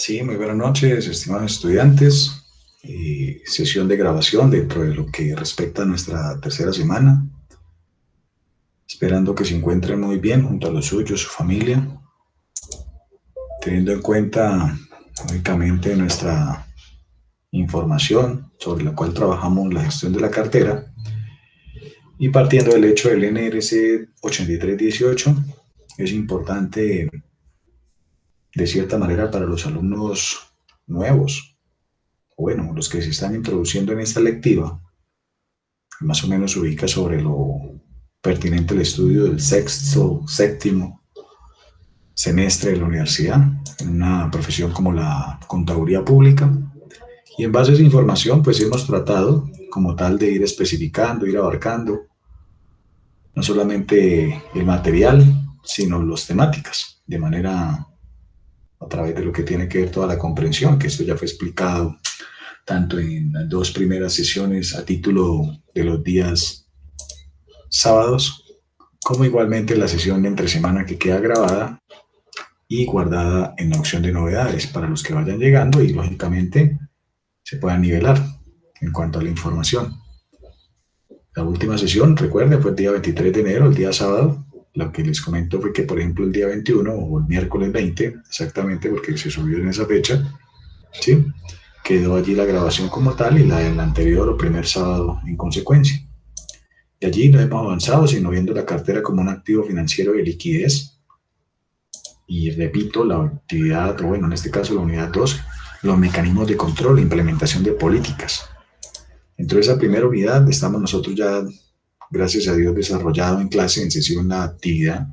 Sí, muy buenas noches, estimados estudiantes. Sesión de grabación dentro de lo que respecta a nuestra tercera semana. Esperando que se encuentren muy bien junto a los suyos, su familia, teniendo en cuenta únicamente nuestra información sobre la cual trabajamos la gestión de la cartera y partiendo del hecho del NRC 8318, es importante de cierta manera para los alumnos nuevos, o bueno, los que se están introduciendo en esta lectiva, más o menos se ubica sobre lo pertinente al estudio del sexto, séptimo semestre de la universidad, en una profesión como la contaduría pública. Y en base a esa información, pues hemos tratado como tal de ir especificando, ir abarcando no solamente el material, sino las temáticas, de manera a través de lo que tiene que ver toda la comprensión, que esto ya fue explicado tanto en las dos primeras sesiones a título de los días sábados, como igualmente la sesión de entre semana que queda grabada y guardada en la opción de novedades para los que vayan llegando y lógicamente se puedan nivelar en cuanto a la información. La última sesión, recuerden, fue el día 23 de enero, el día sábado. Lo que les comento fue que, por ejemplo, el día 21 o el miércoles 20, exactamente porque se subió en esa fecha, ¿sí? Quedó allí la grabación como tal y la del anterior o primer sábado en consecuencia. Y allí no hemos avanzado, sino viendo la cartera como un activo financiero de liquidez. Y repito, la actividad, o bueno, en este caso la unidad 2, los mecanismos de control e implementación de políticas. Dentro de esa primera unidad estamos nosotros ya, gracias a Dios, desarrollado en clase, en sesión, una actividad,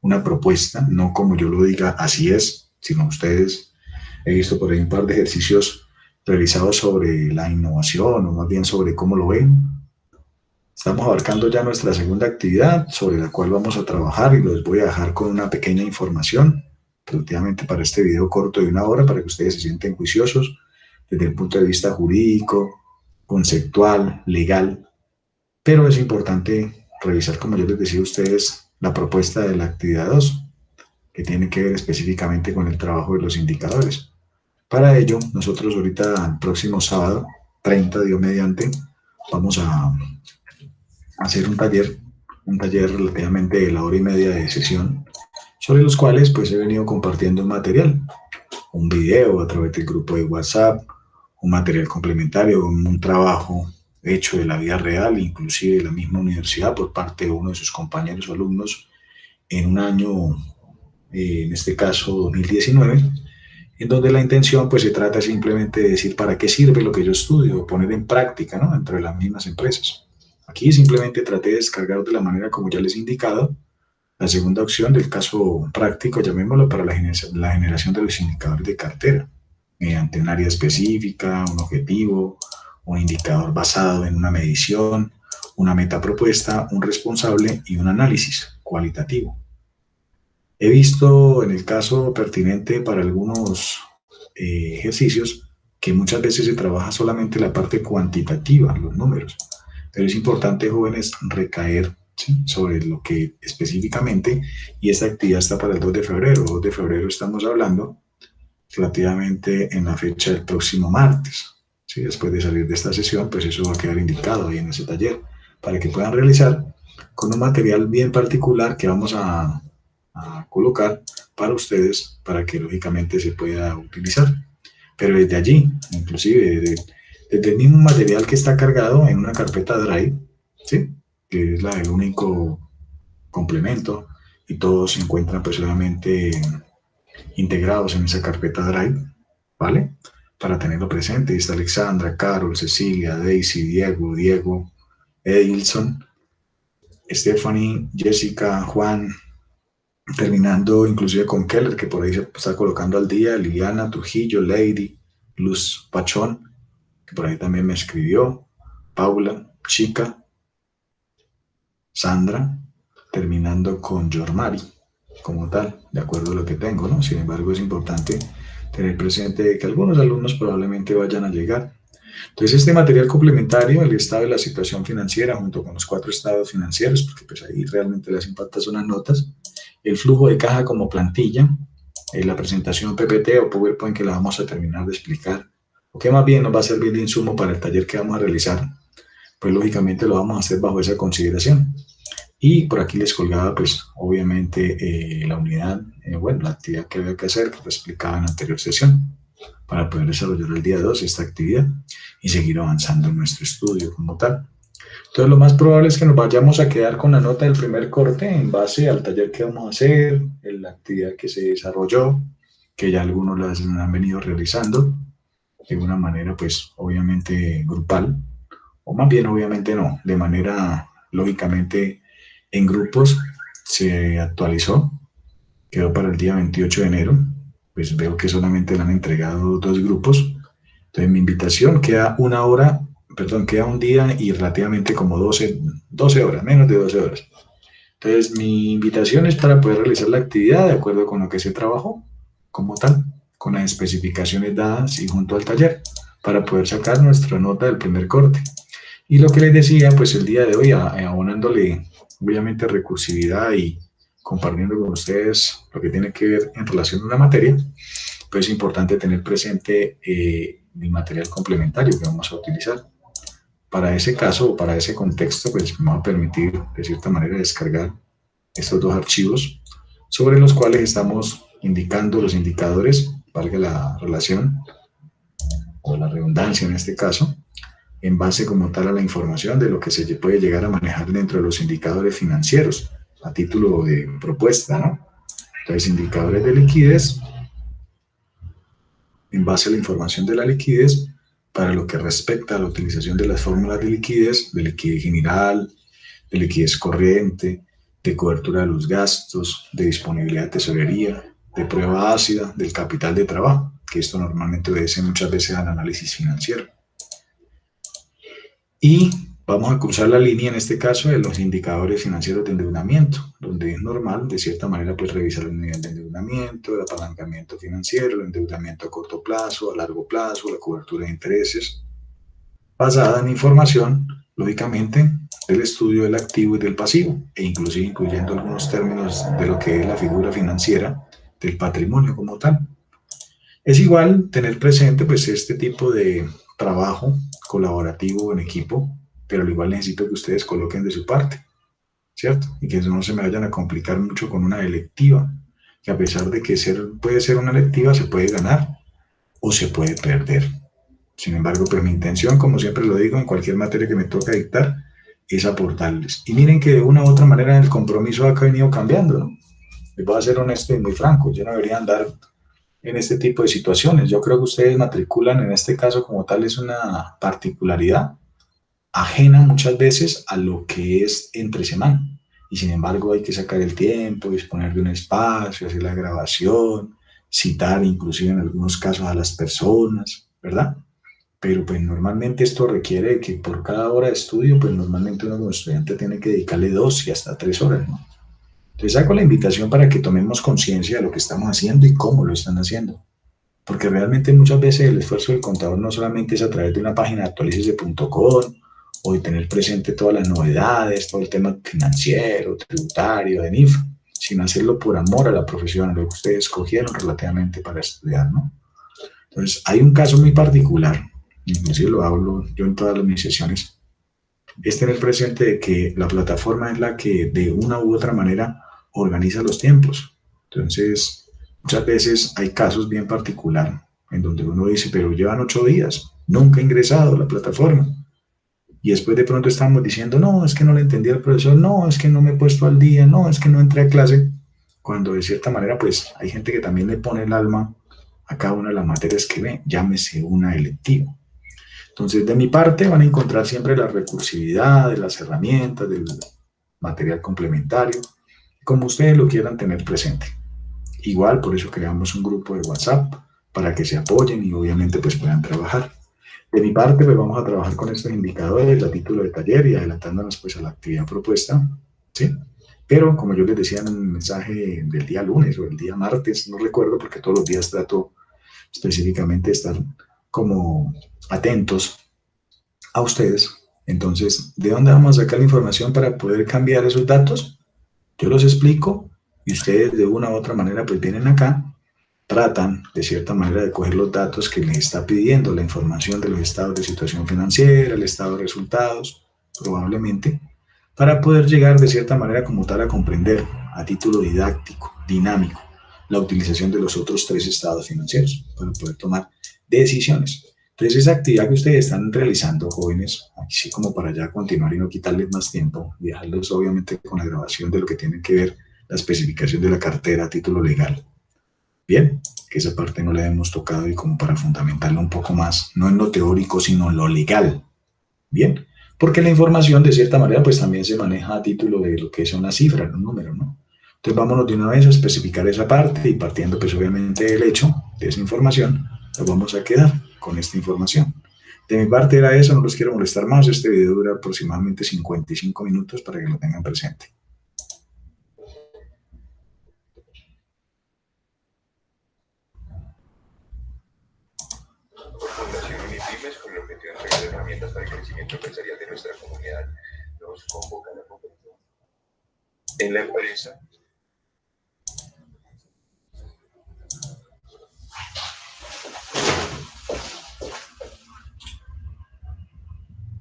una propuesta, no como yo lo diga, así es, sino ustedes, he visto por ahí un par de ejercicios realizados sobre la innovación, o más bien sobre cómo lo ven. Estamos abarcando ya nuestra segunda actividad, sobre la cual vamos a trabajar y los voy a dejar con una pequeña información, relativamente para este video corto de 1 hora, para que ustedes se sienten juiciosos desde el punto de vista jurídico, conceptual, legal, pero es importante revisar, como yo les decía a ustedes, la propuesta de la actividad 2, que tiene que ver específicamente con el trabajo de los indicadores. Para ello, nosotros ahorita, el próximo sábado, 30 Dios mediante, vamos a hacer un taller relativamente de la hora y media de sesión, sobre los cuales pues he venido compartiendo un material, un video a través del grupo de WhatsApp, un material complementario, un trabajo hecho de la vida real, inclusive de la misma universidad por parte de uno de sus compañeros o alumnos en un año, en este caso 2019, en donde la intención pues se trata simplemente de decir para qué sirve lo que yo estudio, poner en práctica, ¿no?, dentro de las mismas empresas. Aquí simplemente traté de descargar de la manera como ya les he indicado la segunda opción del caso práctico, llamémoslo, para la generación de los indicadores de cartera, mediante un área específica, un objetivo, un indicador basado en una medición, una meta propuesta, un responsable y un análisis cualitativo. He visto en el caso pertinente para algunos ejercicios que muchas veces se trabaja solamente la parte cuantitativa, los números, pero es importante, jóvenes, recaer, ¿sí?, sobre lo que específicamente, y esta actividad está para el 2 de febrero. 2 de febrero estamos hablando relativamente en la fecha del próximo martes, ¿sí? Después de salir de esta sesión, pues eso va a quedar indicado ahí en ese taller, para que puedan realizar con un material bien particular que vamos a colocar para ustedes, para que lógicamente se pueda utilizar. Pero desde allí, inclusive desde el mismo material que está cargado en una carpeta Drive, ¿sí?, que es el único complemento, y todos se encuentran pues obviamente integrados en esa carpeta Drive, ¿vale? Para tenerlo presente, está Alexandra, Carol, Cecilia, Daisy, Diego, Edilson, Stephanie, Jessica, Juan, terminando inclusive con Keller, que por ahí se está colocando al día, Liliana, Trujillo, Lady, Luz Pachón, que por ahí también me escribió, Paula, Chica, Sandra, terminando con Yormari, como tal, de acuerdo a lo que tengo, ¿no? Sin embargo, es importante tener presente que algunos alumnos probablemente vayan a llegar. Entonces, este material complementario, el estado de la situación financiera, junto con los 4 estados financieros, porque pues ahí realmente les hacen falta son las notas, el flujo de caja como plantilla, la presentación PPT o PowerPoint que la vamos a terminar de explicar, o que más bien nos va a servir de insumo para el taller que vamos a realizar, pues lógicamente lo vamos a hacer bajo esa consideración. Y por aquí les colgaba, pues, obviamente, la unidad, bueno, la actividad que había que hacer, que lo explicaba en la anterior sesión, para poder desarrollar el día 2 esta actividad y seguir avanzando en nuestro estudio como tal. Entonces, lo más probable es que nos vayamos a quedar con la nota del primer corte en base al taller que vamos a hacer, en la actividad que se desarrolló, que ya algunos las han venido realizando de una manera, pues, obviamente grupal, o más bien, obviamente no, de manera, lógicamente, en grupos. Se actualizó, quedó para el día 28 de enero, pues veo que solamente le han entregado 2 grupos. Entonces mi invitación queda una hora, perdón, queda un día y relativamente como 12 horas, menos de 12 horas. Entonces mi invitación es para poder realizar la actividad de acuerdo con lo que se trabajó, como tal, con las especificaciones dadas y junto al taller, para poder sacar nuestra nota del primer corte. Y lo que les decía, pues el día de hoy, abonándole obviamente recursividad y compartiendo con ustedes lo que tiene que ver en relación a una materia, pues es importante tener presente el material complementario que vamos a utilizar. Para ese caso o para ese contexto, pues me va a permitir de cierta manera descargar estos 2 archivos sobre los cuales estamos indicando los indicadores, valga la relación o la redundancia en este caso, en base como tal a la información de lo que se puede llegar a manejar dentro de los indicadores financieros, a título de propuesta, ¿no? Entonces, indicadores de liquidez, en base a la información de la liquidez, para lo que respecta a la utilización de las fórmulas de liquidez general, de liquidez corriente, de cobertura de los gastos, de disponibilidad de tesorería, de prueba ácida, del capital de trabajo, que esto normalmente obedece muchas veces al análisis financiero. Y vamos a cruzar la línea en este caso de los indicadores financieros de endeudamiento, donde es normal, de cierta manera, pues revisar el nivel de endeudamiento, el apalancamiento financiero, el endeudamiento a corto plazo, a largo plazo, la cobertura de intereses, basada en información, lógicamente, del estudio del activo y del pasivo, e inclusive incluyendo algunos términos de lo que es la figura financiera del patrimonio como tal. Es igual tener presente pues este tipo de trabajo colaborativo en equipo, pero al igual necesito que ustedes coloquen de su parte, ¿cierto? Y que no se me vayan a complicar mucho con una electiva, que a pesar de que puede ser una electiva, se puede ganar o se puede perder. Sin embargo, pues mi intención, como siempre lo digo, en cualquier materia que me toca dictar, es aportarles. Y miren que de una u otra manera el compromiso ha venido cambiando, ¿no? Les voy a ser honesto y muy franco, yo no debería andar en este tipo de situaciones. Yo creo que ustedes matriculan en este caso como tal es una particularidad ajena muchas veces a lo que es entre semana. Y sin embargo hay que sacar el tiempo, disponer de un espacio, hacer la grabación, citar inclusive en algunos casos a las personas, ¿verdad? Pero pues normalmente esto requiere que por cada hora de estudio, pues normalmente uno como estudiante tiene que dedicarle 2 y hasta 3 horas, ¿no? Entonces hago la invitación para que tomemos conciencia de lo que estamos haciendo y cómo lo están haciendo. Porque realmente muchas veces el esfuerzo del contador no solamente es a través de una página de actualices.com o de tener presente todas las novedades, todo el tema financiero, tributario, de NIF, sino hacerlo por amor a la profesión, a lo que ustedes escogieron relativamente para estudiar, ¿no? Entonces, hay un caso muy particular, inclusive lo hablo yo en todas mis sesiones, es tener presente de que la plataforma es la que de una u otra manera organiza los tiempos. Entonces, muchas veces hay casos bien particulares en donde uno dice, pero llevan 8 días, nunca he ingresado a la plataforma. Y después de pronto estamos diciendo, no, es que no le entendí al profesor, no, es que no me he puesto al día, no, es que no entré a clase. Cuando de cierta manera, pues hay gente que también le pone el alma a cada una de las materias que ve, llámese una electiva. Entonces, de mi parte, van a encontrar siempre la recursividad de las herramientas, del material complementario, como ustedes lo quieran tener presente. Igual, por eso creamos un grupo de WhatsApp para que se apoyen y obviamente pues puedan trabajar. De mi parte, pues vamos a trabajar con estos indicadores a título de taller y adelantándonos pues a la actividad propuesta, ¿sí? Pero como yo les decía en el mensaje del día lunes o el día martes, no recuerdo porque todos los días trato específicamente de estar como atentos a ustedes. Entonces, ¿de dónde vamos a sacar la información para poder cambiar esos datos? Yo los explico y ustedes de una u otra manera pues vienen acá tratan de cierta manera de coger los datos que les está pidiendo, la información de los estados de situación financiera, el estado de resultados, probablemente, para poder llegar de cierta manera como tal a comprender a título didáctico, dinámico, la utilización de los otros tres estados financieros para poder tomar decisiones. Entonces, esa actividad que ustedes están realizando, jóvenes, así como para ya continuar y no quitarles más tiempo, y dejarlos obviamente con la grabación de lo que tiene que ver la especificación de la cartera a título legal. Bien, que esa parte no la hemos tocado y como para fundamentarla un poco más, no en lo teórico, sino en lo legal. Bien, porque la información de cierta manera pues también se maneja a título de lo que es una cifra, un número, ¿no? Entonces vámonos de una vez a especificar esa parte y partiendo pues obviamente del hecho de esa información, nos vamos a quedar con esta información. De mi parte era eso, no los quiero molestar más, este video dura aproximadamente 55 minutos para que lo tengan presente. Fundación Unipymes, con el objetivo de entregar herramientas para el crecimiento empresarial de nuestra comunidad, nos convoca a la conferencia en la empresa.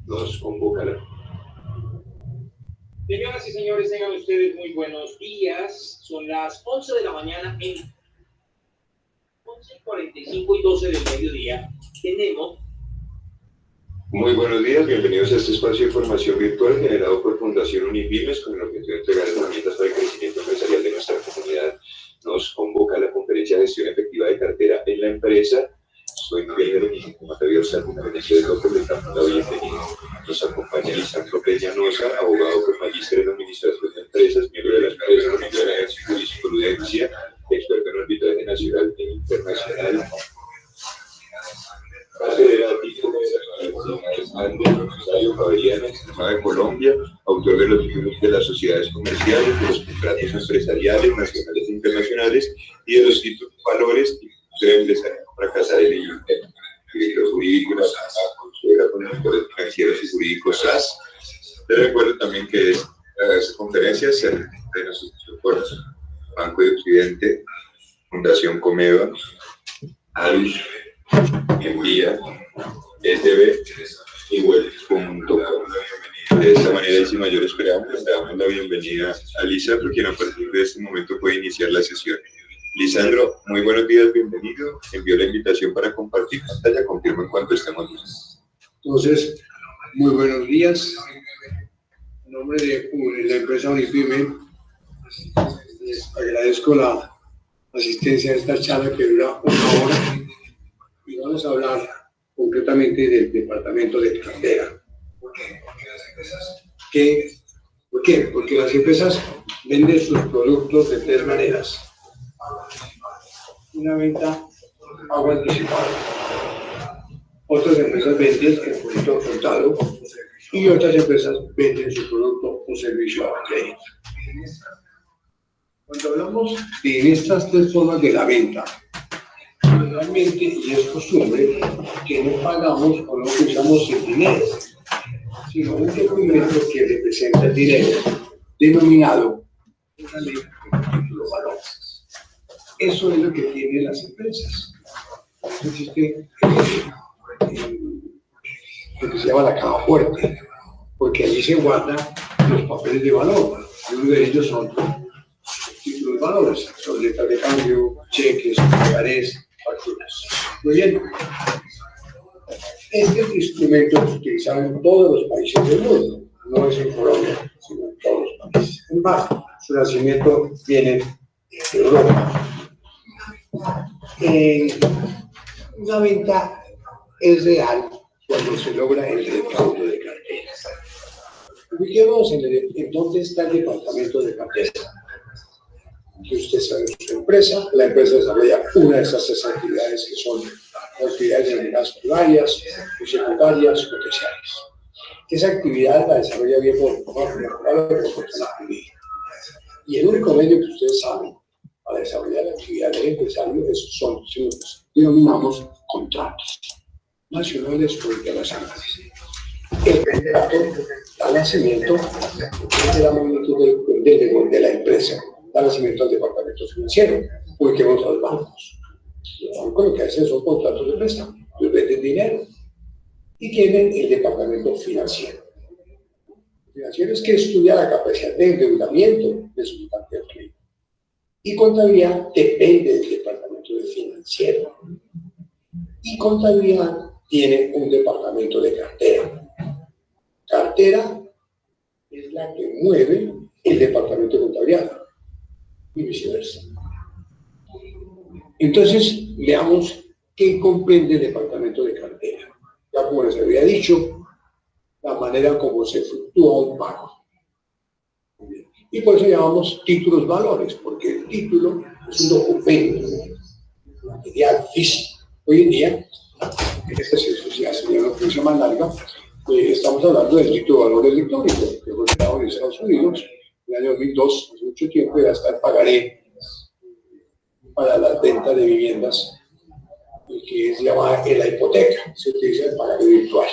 Nos convoca a la... Señoras y señores, tengan ustedes muy buenos días. Son las 11 de la mañana en 11:45 y 12 del mediodía. Tenemos... Muy buenos días, bienvenidos a este espacio de formación virtual generado por Fundación Unipymes con el objetivo de entregar herramientas para el crecimiento empresarial de nuestra comunidad. Nos convoca a la conferencia de gestión efectiva de cartera en la empresa. Soy Miguel Benítez, Mateo Salvo, conferencia de López, le damos la bienvenida. Nos acompaña Lisandro Peñanosa, abogado con magíster en administración de empresas, miembro de la Escuela de Jurisprudencia, experto en arbitraje nacional e internacional. Catedrático Rosario Javeriano, de Colombia, autor de los libros de las sociedades comerciales, de los contratos empresariales nacionales e internacionales y de los títulos valores de empresarial fracasar el director jurídico de la consultora con auditores financieros y jurídicos SAS. Les recuerdo también que esta conferencia se realiza de nosotros por Banco de Occidente, Fundación Comeva, ALUS, Envía, SB y Web.com. De esta manera y sin mayores preámbulos, le damos la bienvenida a Lisandro, quien a partir de este momento puede iniciar la sesión. Lisandro, muy buenos días, bienvenido. Envió la invitación para compartir pantalla, confirmo en cuanto estemos listos. Entonces, muy buenos días. En nombre de la empresa Unipymes, les agradezco la asistencia a esta charla que dura 1 hora y vamos a hablar concretamente del departamento de cartera. ¿Por qué? Porque las empresas venden sus productos de 3 maneras. Una venta pago anticipado. Otras empresas venden el producto contado y otras empresas venden su producto o servicio a crédito. Cuando hablamos de estas 3 formas de la venta, realmente, y es costumbre, que no pagamos o no usamos el dinero, sino un documento que representa el dinero, denominado una ley de título de valor. Eso es lo que tienen las empresas. Existe lo que se llama la caja fuerte, porque allí se guardan los papeles de valor. Y uno de ellos son títulos de valores, son letras de cambio, cheques, pagarés, facturas. Muy bien. Este instrumento es utilizado en todos los países del mundo, no es en Colombia, sino en todos los países. En más, su nacimiento viene de Europa. Una venta es real cuando se logra el recaudo de carteras. Ubiquemos en dónde está el departamento de cartera. Que usted sabe su empresa, la empresa desarrolla una de esas 3 actividades que son actividades denominadas primarias, secundarias o terciarias. Esa actividad la desarrolla bien por persona jurídica. Y el único medio que ustedes saben para desarrollar la actividad del empresario son, si los denominamos, contratos nacionales o internacionales. El contrato da nacimiento de la magnitud de la empresa, da nacimiento al departamento financiero, ubiquemos a los bancos. Los bancos lo que hacen son contratos de préstamo, les venden dinero y tienen el departamento financiero. El financiero es que estudia la capacidad de endeudamiento de su cartera de crédito. Y contabilidad depende del departamento de financiero. Y contabilidad tiene un departamento de cartera. Cartera es la que mueve el departamento de contabilidad y viceversa. Entonces, veamos qué comprende el departamento de cartera. Ya como les había dicho, la manera como se fluctúa un pago. Y por eso llamamos títulos valores, porque el título es un documento material físico. Hoy en día, esta sociedad sería una función más larga, estamos hablando del título de valor electrónico, que fue creado en Estados Unidos en el año 2002, hace mucho tiempo, y hasta el pagaré para la venta de viviendas, que se llama la hipoteca, se utiliza el pagaré virtual.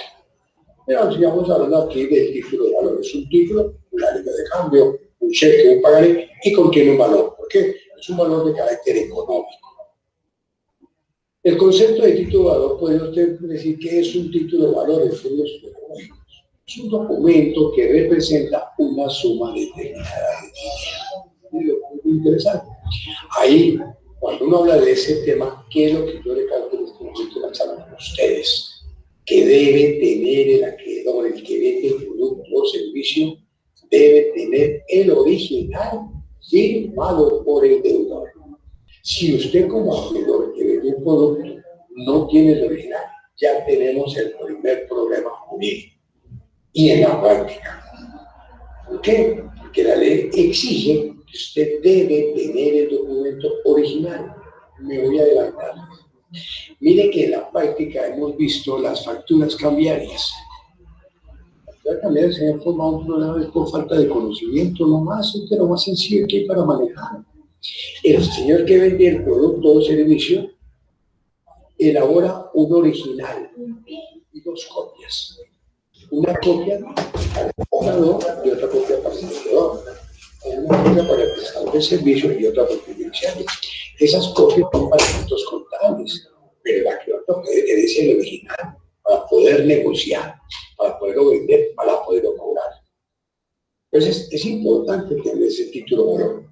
Pero sigamos hablando aquí del título de valor. Es un título, una línea de cambio, un cheque, un pagaré, y contiene un valor. ¿Por qué? Es un valor de carácter económico. El concepto de título de valor puede usted decir que es un título de valor en términos económicos. Es un documento que representa una suma determinada de dinero. Es muy interesante. Ahí, cuando uno habla de ese tema, ¿qué es lo que yo recalco en este momento de la charla con ustedes? Que debe tener el acreedor, el que vende el producto o servicio, debe tener el original firmado por el deudor. Si usted como acreedor que vende un producto no tiene el original, ya tenemos el primer problema jurídico. Y en la práctica, ¿por qué? Porque la ley exige que usted debe tener el documento original. Me voy a adelantar. Mire que en la práctica hemos visto las facturas cambiarias. Las facturas cambiarias se han formado un problema por falta de conocimiento, lo más sencillo que hay para manejar. El señor que vende el producto o servicio elabora un original y dos copias. Una copia para el comprador y otra copia para el vendedor. Una copia para el prestador de servicio y otra para el beneficiario. Esas copias son para efectos contables, pero el acreedor puede tener el original para poder negociar, para poderlo vender, para poderlo cobrar. Entonces, es importante tener ese título de valor.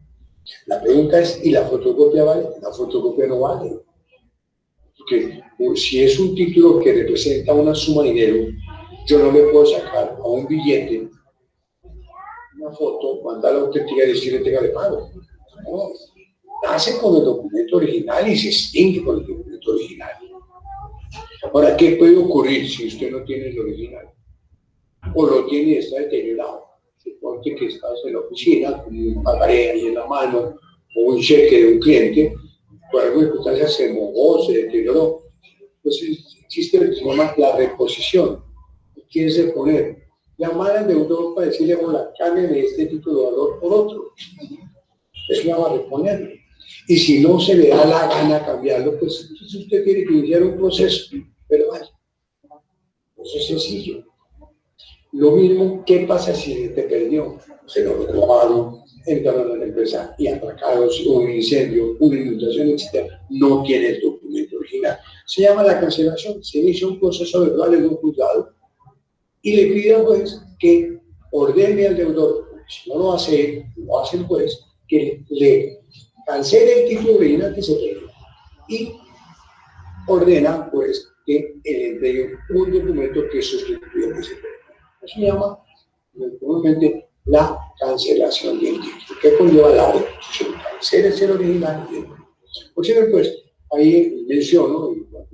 La pregunta es, ¿y la fotocopia vale? La fotocopia no vale. Porque si es un título que representa una suma de dinero, yo no le puedo sacar a un billete una foto, mandarla a autenticar y decirle tenga de pago. No, nace con el documento original y se extingue con el documento original. Ahora, ¿qué puede ocurrir si usted no tiene el original? O lo tiene y está deteriorado. Suponte que estás en la oficina con un pagaré ahí en la mano o un cheque de un cliente, por alguna circunstancia se mojó, se deterioró. Entonces existe lo que se llama la reposición. ¿Qué es reponer? Llamar al deudor para decirle, hola, cámbiame este título de valor por otro. Eso se llama reponerlo. Y si no se le da la gana cambiarlo, pues entonces usted tiene que iniciar un proceso verbal. Eso es sencillo. Lo mismo, ¿qué pasa si te perdió? Se lo robaron, entraron a la empresa y atracaron, un incendio, una inundación, etc. No tiene el documento original. Se llama la cancelación. Se inicia un proceso verbal en un juzgado y le pide al juez que ordene al deudor, si no lo hace el juez, que le cancele el título original que se perdió y ordena pues que le entregue un documento que sustituya el que se perdió. Eso se llama normalmente la cancelación del título, que conlleva la reposición. Canceles el original. Por cierto, pues ahí menciono, y cuando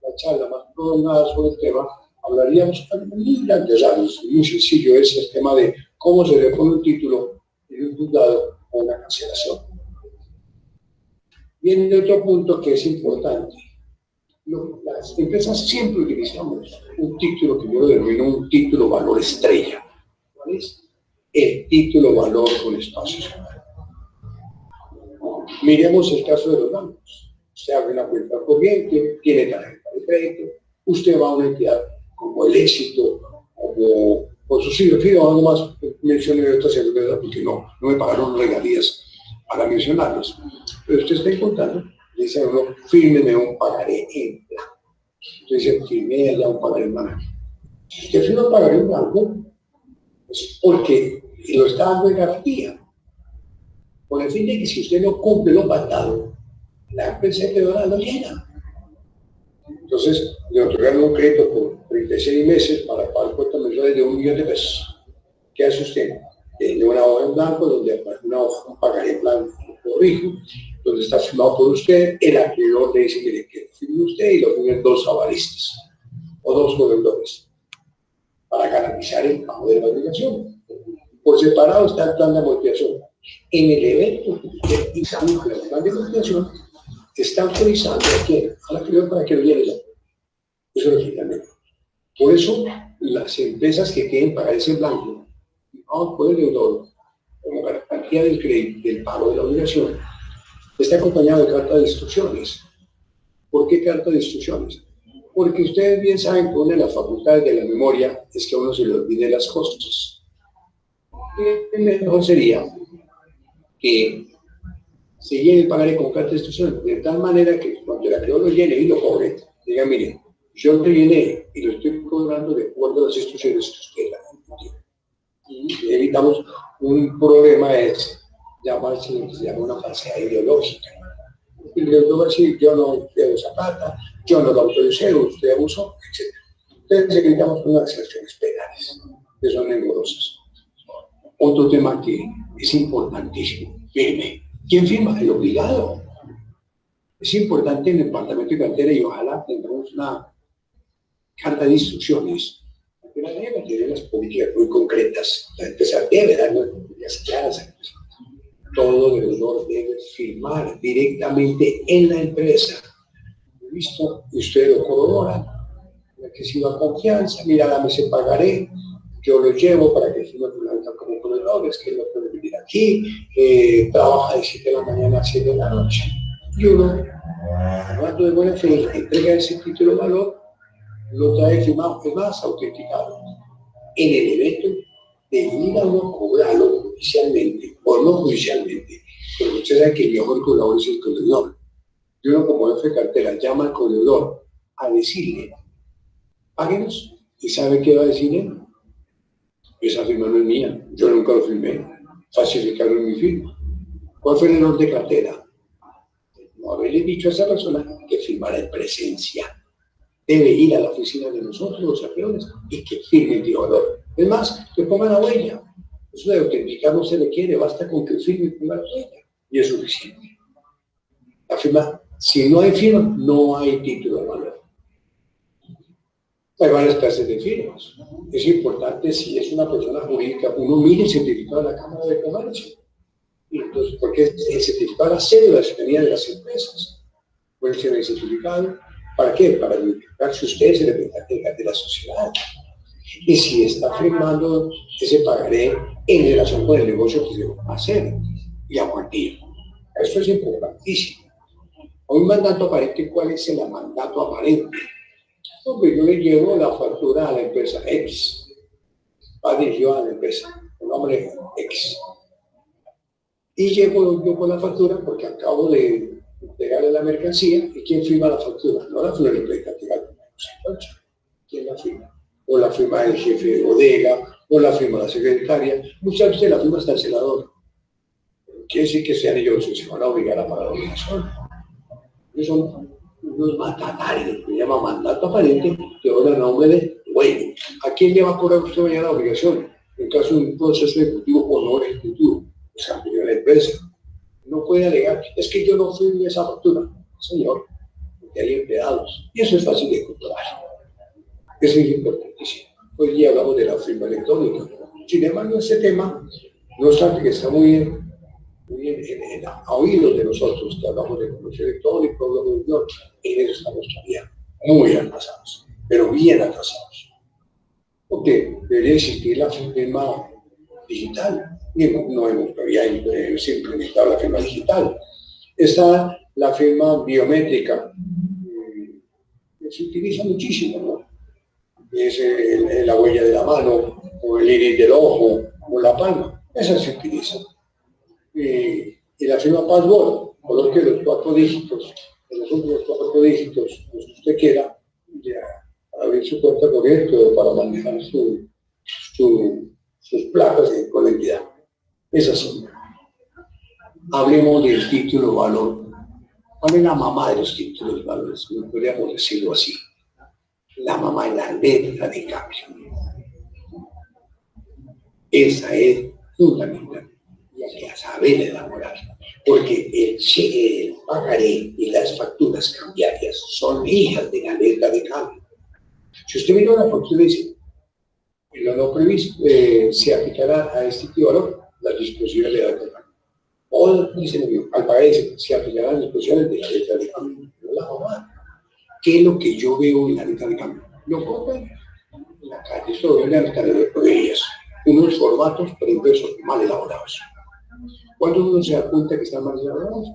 la charla más prolongada sobre el tema, hablaríamos de años, muy sencillo es el tema de cómo se le pone un título en un juzgado o una cancelación. Viene otro punto que es importante. Las empresas siempre utilizamos un título que yo denomino un título valor estrella. ¿Cuál es? El título valor con espacios. Miremos el caso de los bancos. Usted abre una cuenta corriente, tiene tarjeta de crédito, usted va a una entidad como el Éxito, como por sus hijos, algo más, mencioné otras empresas porque no me pagaron regalías para mencionarlos. Pero usted está encontrando Dice uno, fírmeme un pagaré en blanco. Entonces, firmé allá un pagaré en blanco. Usted firma un pagaré en blanco pues porque lo está dando en garantía. Con el fin de que si usted no cumple lo pactado, la empresa acreedora lo llena. Entonces, le otorgaron un crédito por 36 meses para pagar cuotas mensuales de 1 millón de pesos. ¿Qué hace usted? Tiene una hoja en blanco, donde aparece una hoja, un pagaré en blanco, corrijo, donde está firmado por usted, el acreedor le dice, mire, que lo firme usted y lo firmen 2 avalistas o 2 corredores para garantizar el pago de la obligación. Por separado está el plan de amortización. En el evento que usted examina el plan de amortización, está autorizando al acreedor para que lo lleve ya. Eso es originalmente. Por eso, las empresas que quieren pagar ese blanco, no por el deudor, como garantía del crédito, del pago de la obligación, está acompañado de carta de instrucciones. ¿Por qué carta de instrucciones? Porque ustedes bien saben que una de las facultades de la memoria es que a uno se le olvide las cosas. Y mejor sería que se llene el pagaré con carta de instrucciones, de tal manera que cuando el acreedor lo llene y lo cobre, diga, mire, yo lo llené y lo estoy cobrando de acuerdo a las instrucciones que usted da. Y evitamos un problema es llamarse lo que se llama una falsedad ideológica. Y le va a decir, yo no debo esa plata, yo no lo autoricé, usted abusó, etc. Entonces necesitamos unas sanciones penales, que son engorrosas. Otro tema que es importantísimo, firme. ¿Quién firma? El obligado. Es importante en el departamento de cartera y ojalá tengamos una carta de instrucciones. Porque la ley tiene las políticas muy concretas. La empresa debe dar unas políticas claras. Todo deudor debe firmar directamente en la empresa. ¿Listo? Y usted lo corrobora. La que sirva confianza, mira, dame ese pagaré, yo lo llevo para que firme como proveedores, que no puede venir aquí, trabaja de 7 de la mañana a 7 de la noche. Y uno, hablando de buena fe, entrega ese título de valor, lo trae firmado, es más autenticado. En el evento de ir a uno cobrarlo judicialmente o no judicialmente, porque usted sabe que el mejor cobrador es el corredor. Y uno como jefe de cartera llama al corredor a decirle, páguenos, y ¿sabe qué va a decir él? Esa firma no es mía, yo nunca lo firmé, falsificaron mi firma. ¿Cuál fue el error de cartera? No haberle dicho a esa persona que firmara en presencia. Debe ir a la oficina de nosotros, los acreedores, y que firme el valor. Es más, que ponga la huella. Eso de autenticar no se requiere, basta con que firme y ponga la huella. Y es suficiente. La firma, si no hay firma, no hay título de valor. Hay varias clases de firmas. Es importante, si es una persona jurídica, uno mire el certificado de la Cámara de Comercio. Y entonces, porque el certificado de la cédula de ciudadanía de las empresas. Puede ser el certificado. ¿Para qué? Para verificar si usted es el representante de la sociedad. Y si está firmando ese pagaré en relación con el negocio que se va a hacer y a cuantía. Esto es importantísimo. Un mandato aparente, ¿cuál es el mandato aparente? Porque yo le llevo la factura a la empresa X, va dirigido a la empresa, el nombre X. Y llego yo con la factura porque acabo de entregarle la mercancía. ¿Y quién firma la factura? No la firma el representante. ¿Quién la firma? O la firma el jefe de bodega, o la firma la secretaria. Muchas veces la firma hasta el celador. Quiere decir que sean ellos que se van a obligar a pagar la obligación. Ellos son unos mandatarios, que se llama mandato aparente, que ahora el nombre de dueño. ¿A quién le va a cobrar usted mañana la obligación? En caso de un proceso ejecutivo o no ejecutivo, pues a la empresa. No puede alegar, es que yo no firmé esa factura. Señor, porque hay empleados. Y eso es fácil de controlar. Eso es importantísimo. Hoy día hablamos de la firma electrónica. Sin embargo, ese tema, no obstante que está muy bien a oídos de nosotros, que hablamos de comercio electrónico, hablamos de en eso estamos todavía muy atrasados, pero bien atrasados. Porque debería existir la firma digital. No hemos todavía implementado la firma digital. Está la firma biométrica, que se utiliza muchísimo, ¿no? Es la huella de la mano, o el iris del ojo, o la palma. Esa se utiliza. Y la firma password, color que los 4 dígitos los últimos 4 dígitos, los que usted quiera, ya, para abrir su cuenta corriente o para manejar sus placas con la entidad. Es así. Hablemos del título valor. ¿Cuál es la mamá de los títulos valores? Podríamos decirlo así. La mamá es la letra de cambio. Esa es fundamental. Y hay que saber elaborar. Porque el pagaré y las facturas cambiarias son hijas de la letra de cambio. Si usted mira una factura y dice, en lo no previsto se aplicará a este tipo de valor las disposiciones de la letra de cambio. O dice, al pagar se aplicarán las disposiciones de la letra de cambio. No la mamá. ¿Qué es lo que yo veo en la letra de cambio? Lo pongo en la calle, esto lo ven en las carreras, unos formatos preimpresos mal elaborados. Cuando uno se da cuenta que están mal elaborados,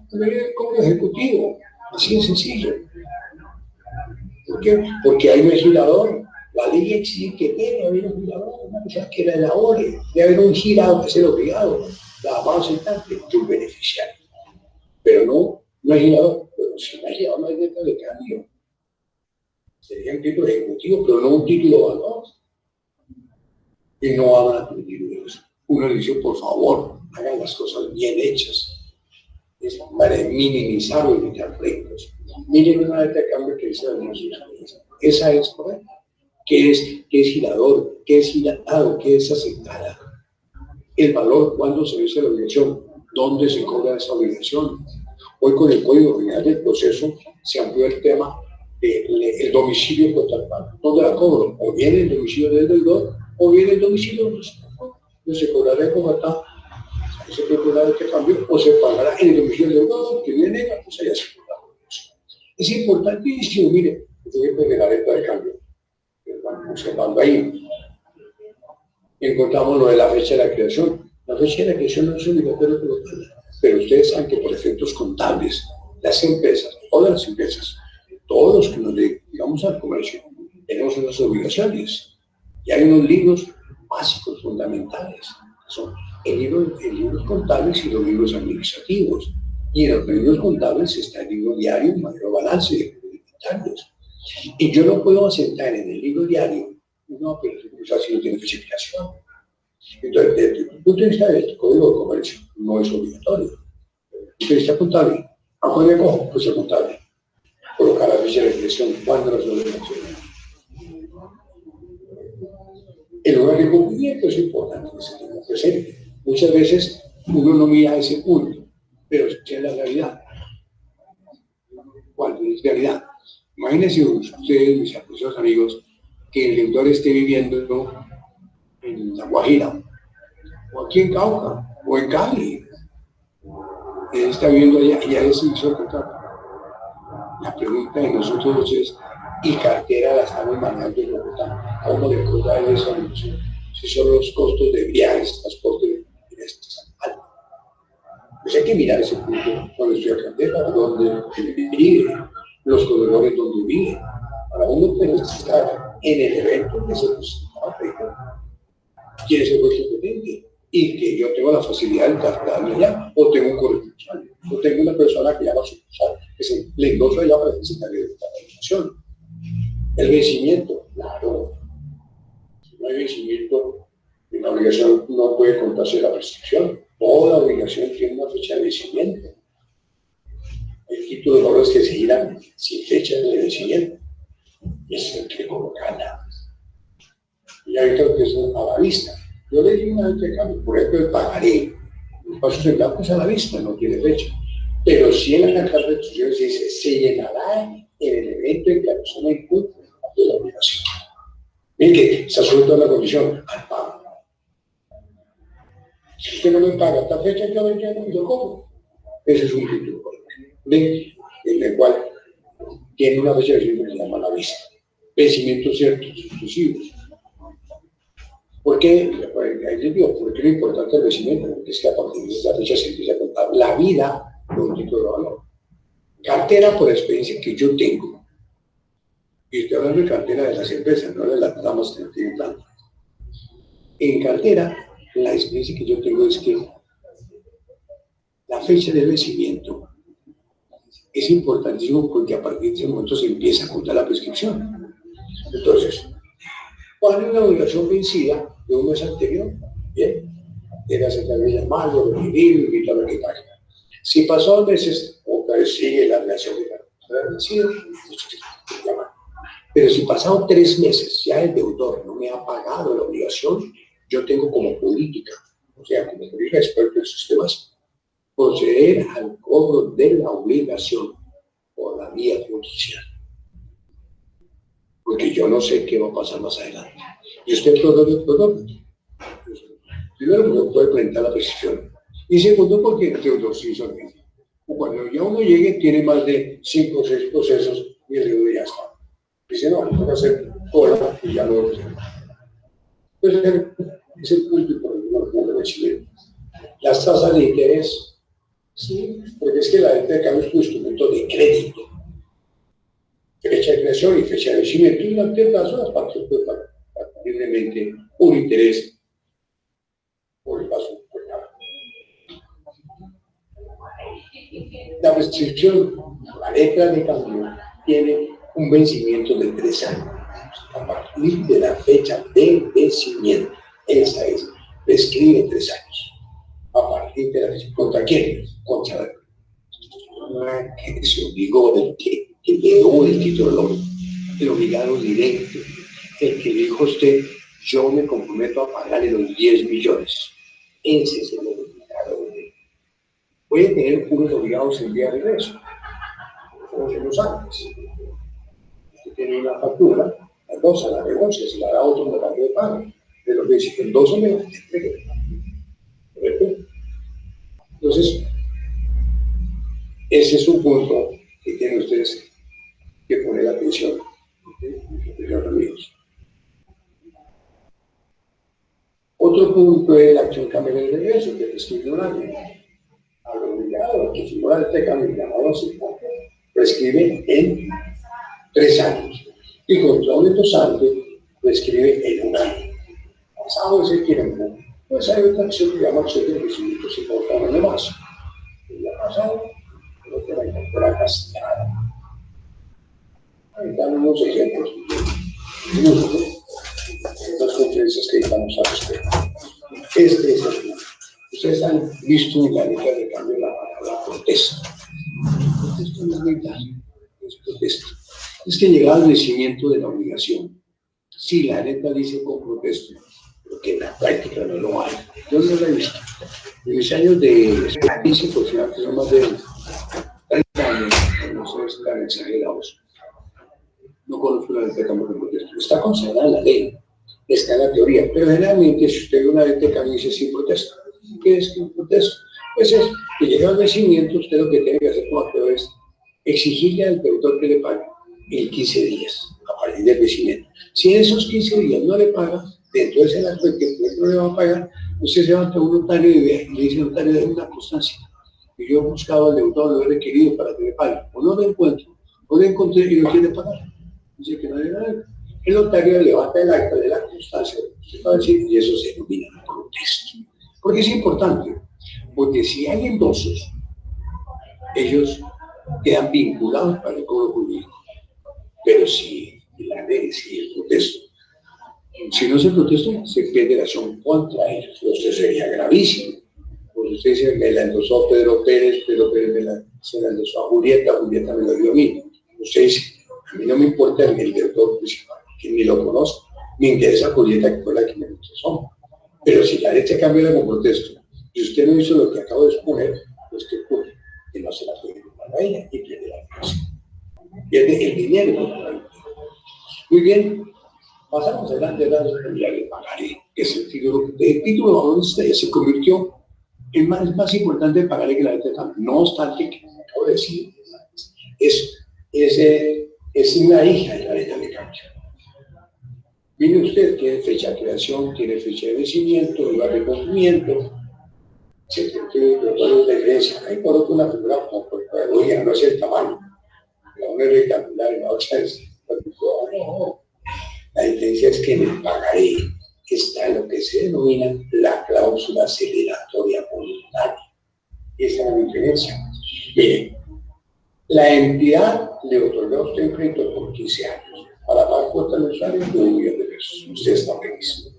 como ejecutivo, así de sencillo. ¿Por qué? Porque hay un legislador. La ley exige que debe haber un girador, una persona que la elabore, debe haber un girado que sea obligado, la más aceptante que un beneficiario. Pero no hay girador. Pero si no hay girador, no hay letra de cambio. Sería un título ejecutivo, pero no un título de valor. Y no van a pedir eso. Uno le dice, por favor, hagan las cosas bien hechas. Es para minimizar o evitar pleitos. Miren una letra de cambio que dice esa es correcta. ¿Qué es girador? ¿Qué es giratado? ¿Qué es aceptada? El valor, ¿cuándo se vence la obligación? ¿Dónde se cobra esa obligación? Hoy con el Código General del Proceso se amplió el tema del domicilio contractual. ¿Dónde la cobro? O bien el domicilio del deudor, o bien el domicilio donde se cobrará como está, se procurará este cambio, o se pagará en el domicilio del deudor, que viene, pues allá se cobrará. Es importantísimo, mire, de la letra de cambio. Observando ahí, encontramos lo de la fecha de la creación. La fecha de la creación no es obligatoria colocarla, pero ustedes saben que por efectos contables, las empresas, todas las empresas, todos los que nos dedicamos al comercio, tenemos unas obligaciones. Y hay unos libros básicos, fundamentales, que son libros contables y los libros administrativos. Y en los libros contables está el libro diario, mayor balance de inventarios. Y yo no puedo asentar en el libro diario una operación si no tiene fecha de creación. Entonces, desde el punto de vista del Código de Comercio, no es obligatorio. Desde el punto de vista contable, ¿a cuál le cojo? Pues el contable. Colocar la fecha de creación, ¿cuándo las obligaciones? El lugar de cumplimiento es importante que se tenga presente. Muchas veces uno no mira ese punto, pero ¿qué es la realidad? ¿Cuál es la realidad? Imagínense ustedes, mis apreciados amigos, que el deudor esté viviendo en La Guajira, o aquí en Cauca, o en Cali. Él está viviendo allá y ya se hizo el contrato. La pregunta de nosotros es, ¿y cartera la estamos manejando en Bogotá? ¿Cómo le cobra él eso? Si son los costos de viajes, transporte, altos. Pues hay que mirar ese punto cuando estoy a cartera, donde vive, los corredores donde vive. Para uno puede estar en el evento que se presenta, quién es el juez competente, y que yo tengo la facilidad de trasladarme allá, o tengo un corresponsal, o tengo una persona que llama a su sucursal, que se le endosa allá para presentar la información. El vencimiento, claro. Si no hay vencimiento, una obligación no puede contarse la prescripción. Toda obligación tiene una fecha de vencimiento. El título de valores que se irán sin fecha de vencimiento. Y es el que colocarla. Y ahí creo que es a la vista. Yo le di una vez de cambio, por ejemplo, el pagaré. Los pasos en blanco es a la vista, no tiene fecha. Pero si en la carta de instrucciones dice, se llenará en el evento en que la persona incumple de la obligación. Miren que está sujeto a la condición al pago. Si usted no me paga esta fecha, yo me lleno y lo cobro. Ese es un título en el cual tiene una fecha de vencimiento que se llama la vista. Vencimientos ciertos, exclusivos. ¿Por qué? Ahí les digo, ¿por qué lo importante del vencimiento? Porque es que a partir de esa fecha se empieza a contar la vida de un título de valor. Cartera, por experiencia que yo tengo, y estoy hablando de cartera de las empresas, no de las damas que no tienen tanto. En cartera, la experiencia que yo tengo es que la fecha de vencimiento es importantísimo porque a partir de ese momento se empieza a contar la prescripción. Entonces, ¿cuál es la obligación vencida de un mes anterior? Bien, tiene que aceptar el llamado, recibir, invitar a que pague. Si pasó 2 meses, otra vez sigue la relación de vencido, pero si pasado 3 meses ya el deudor no me ha pagado la obligación, yo tengo como política, o sea, como política experta en sus temas, proceder al cobro de la obligación por la vía judicial. Porque yo no sé qué va a pasar más adelante. Y usted todo. Primero, porque puede presentar la prescripción. Y segundo, porque el deudor sí hizo el mismo. Cuando ya uno llegue, tiene más de 5 o 6 procesos y el deudor ya está. Dice, no, voy a hacer cola y ya no. Entonces, es el punto por el que no lo recibe. Las tasas de interés, sí, porque es que la venta de cambio es un instrumento de crédito. Fecha de creación y fecha de vencimiento, y durante el plazo las partes pueden pagar libremente un interés por el paso por cada. La prescripción, la letra de cambio, tiene un vencimiento de 3 años. A partir de la fecha de vencimiento, esa es, prescribe 3 años. A partir de la fecha, ¿contra quién? Contra la que se obligó, el que llegó el título, el obligado directo, el que dijo usted, yo me comprometo a pagarle los 10 millones. Ese es el obligado directo. Puede tener unos obligados en vía de regreso, como se los antes. Usted tiene una factura, las 12 la renuncia, si la da otro me la de pago, pero que dice que el 12 me la entregue. ¿Correcto? Entonces, ese es un punto que tienen ustedes que poner atención, queridos amigos. Otro punto es la acción cambio de regreso, que prescribe un año. Al obligado que figura este cambio llamado así, prescribe en 3 años. Y contra un endosante prescribe en 1 año. Pasado ese tiempo, pues hay otra acción que llama acción de crecimiento sin cortar de más. Y ya pasado, lo que la incorpora castigada. Ahí dan unos ejemplos. Las conferencias que estamos a respecto. Este es el punto. Ustedes han visto en la letra de cambio la palabra protesta. Esto no es verdad, es protesta. Es que llegaba al vencimiento de la obligación. Sí, la letra dice con protesta, pero que en la práctica no lo hay. Yo no lo he visto. En mis años de experiencia profesional, que son más de 30 años, no sé si están exagerados. No conozco la letra de cambio con protesta. Está consagrada en la ley, está en la teoría, pero generalmente si usted ve una letra de cambio dice sin protesta. ¿Qué es un protesto? Pues es que llega al vencimiento, usted lo que tiene que hacer como actor es exigirle al deudor que le pague en 15 días, a partir del vencimiento. Si en esos 15 días no le paga, dentro de ese lapso de tiempo no le va a pagar, usted se va ante un notario y le dice al notario de una constancia. Y yo he buscado al deudor, lo he requerido para que le pague, o no lo encuentro, o lo encontré y no quiere pagar. Dice que no le da. El notario levanta el acta de la constancia, usted va a decir, y eso se denomina protesto. Porque es importante, porque si hay endosos, ellos quedan vinculados para el cobro jurídico. Pero si la ley, si el protesto, si no se protesta, se pierde la acción contra ellos. Esto sería gravísimo. Porque usted dice, me la endosó Pedro Pérez se la endosó a Julieta me lo dio a mí. Usted dice, a mí no me importa el deudor principal, que ni lo conozco, me interesa Julieta, que fue la que me endosó. Pero si la leche cambia con protesto y usted no hizo lo que acabo de exponer, pues ¿qué ocurre? Que no se la puede comprar a ella y pierde la clase. Pierde el dinero. Muy bien, pasamos adelante a la responsabilidad de pagaré, que es el título de valor se convirtió en más importante el pagaré que la letra de cambio. No obstante, que acabo de decir, es una hija de la letra de cambio. Mire usted, tiene fecha de creación, tiene fecha de vencimiento, lugar de cumplimiento, se tiene los de diferencia. Hay por otro una figura como por pedagogía, no es el tamaño. La una es rectangular y la otra es. No. La diferencia es que en el pagaré está lo que se denomina la cláusula aceleratoria voluntaria. Esa es la diferencia. Mire, La entidad le otorgó a usted un crédito por 15 años para pagar cuotas mensuales de 1.000.000 de pesos. Usted está feliz.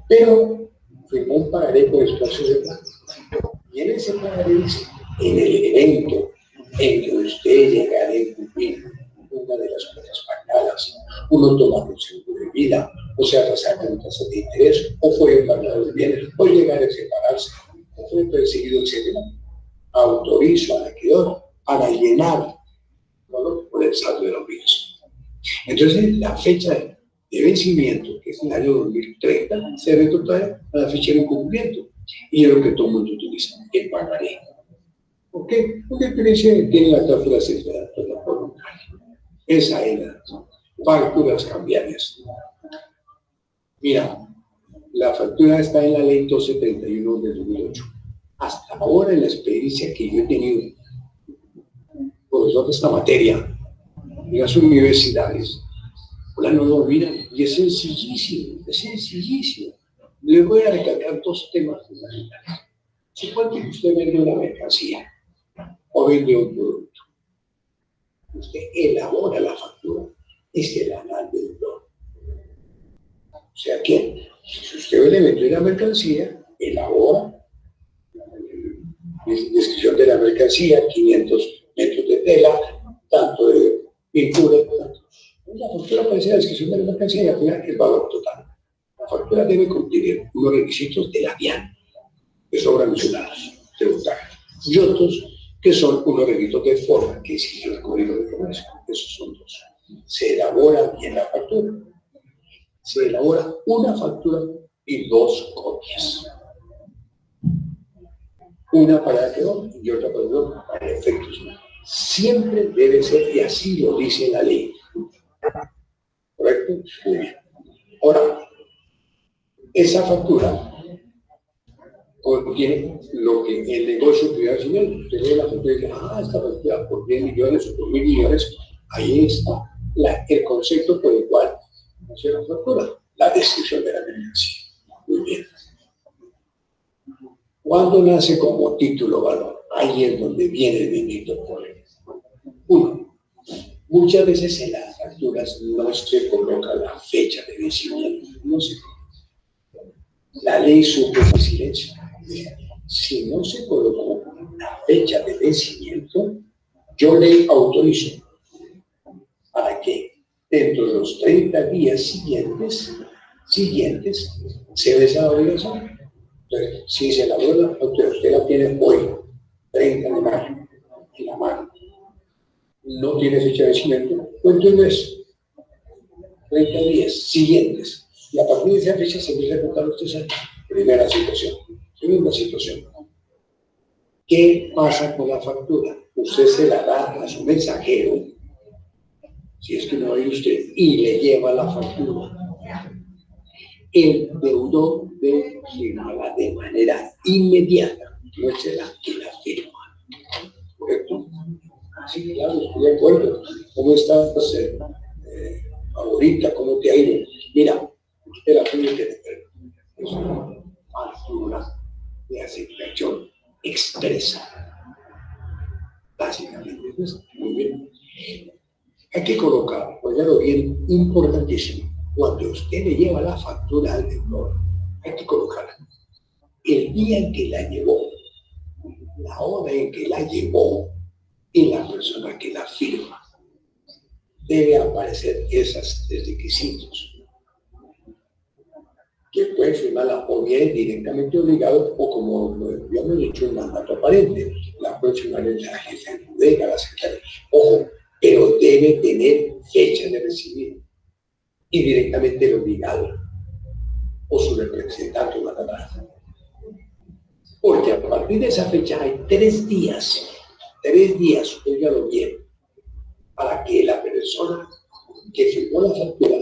Pero firmó un pagaré por espacio de plata. Y en ese pagaré dice, en el evento en que usted llegara a incumplir una de las cuotas pagadas, uno toma un seguro de vida, o sea, pasar con tasas de interés, o fue embargado de bienes, o llegar a separarse, o fue perseguido, etc. Autorizo al acreedor para llenar por el saldo de la obligación. Entonces, la fecha de vencimiento, que es el año 2030, se retrotrae a la fecha de incumplimiento. Y es lo que todo el mundo utiliza, el pagaré. ¿Por qué? Porque tiene la cláusula de plataforma. Esa es la razón. Facturas cambiarias. Mira, la factura está en la ley 1231 del 2008. Hasta ahora, en la experiencia que yo he tenido, profesor de esta materia, en las universidades, la no dominan, y es sencillísimo, es sencillísimo. Les voy a recalcar dos temas fundamentales. Supongo que usted vende una mercancía o vende un producto. Usted elabora la factura, es el anal deudor. O sea que, si usted le vende una mercancía, elabora la descripción de la mercancía, 500 metros de tela, tanto de pintura, tanto. La factura aparece la descripción de la mercancía y al final el valor total. La factura debe cumplir unos requisitos de la DIAN, que sobran mencionados, y otros que son unos requisitos de forma que exige el Código de Comercio. Esos son dos. Se elabora bien la factura. Se elabora una factura y dos copias. Una para el acreedor y otra para el acreedor para efectos. Siempre debe ser, y así lo dice la ley. ¿Correcto? Muy bien. Ahora, esa factura contiene lo que el negocio privado civil, usted lee la factura y dice, esta factura por 10 millones o por 1.000 millones, ahí está el concepto por el cual hace la factura, la descripción de la mercancía. Muy bien. ¿Cuándo nace como título valor? Ahí es donde viene el bendito problema. Uno, muchas veces en las facturas no se coloca la fecha de vencimiento, no se coloca. La ley supo de silencio. Si no se colocó la fecha de vencimiento, yo le autorizo para que dentro de los 30 días siguientes se vence la obligación. Entonces, si se elabora la factura, usted la tiene hoy, 30 de mayo, en la mano, no tiene fecha de vencimiento, pues entonces 30 días siguientes. Y a partir de esa fecha se empieza a contar usted esa primera situación. Segunda situación. ¿Qué pasa con la factura? Usted se la da a su mensajero, si es que no hay usted, y le lleva la factura. El deudor debe firmarla de manera inmediata, no se la firma. ¿Correcto? Sí, claro, estoy de acuerdo. ¿Cómo estás ahorita? ¿Cómo te ha ido? Mira, usted la tiene que tener. Es una factura de aceptación expresa. Básicamente, muy bien. Hay que colocar, oígalo bien, importantísimo. Cuando usted le lleva la factura al deudor, hay que colocar el día en que la llevó, la hora en que la llevó y la persona que la firma. Debe aparecer esos requisitos. Que puede firmarla o bien directamente obligado o como lo habíamos dicho, un mandato aparente. La puede firmar la jefe de bodega, la secretaria. Ojo, pero debe tener fecha de recibir y directamente el obligado o su representante o la. Porque a partir de esa fecha hay 3 días, óigalo bien, para que la persona que firmó la factura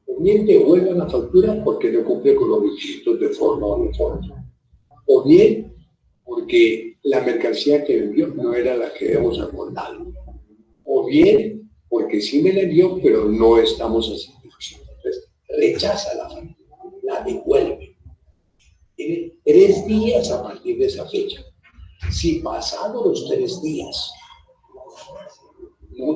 o bien devuelva la factura porque no cumple con los requisitos de forma o de forma, o bien porque la mercancía que vendió no era la que habíamos acordado, o bien porque sí me la envió pero no estamos haciendo eso. Entonces rechaza la factura, la devuelve. Tiene 3 días a partir de esa fecha. Si pasados los 3 días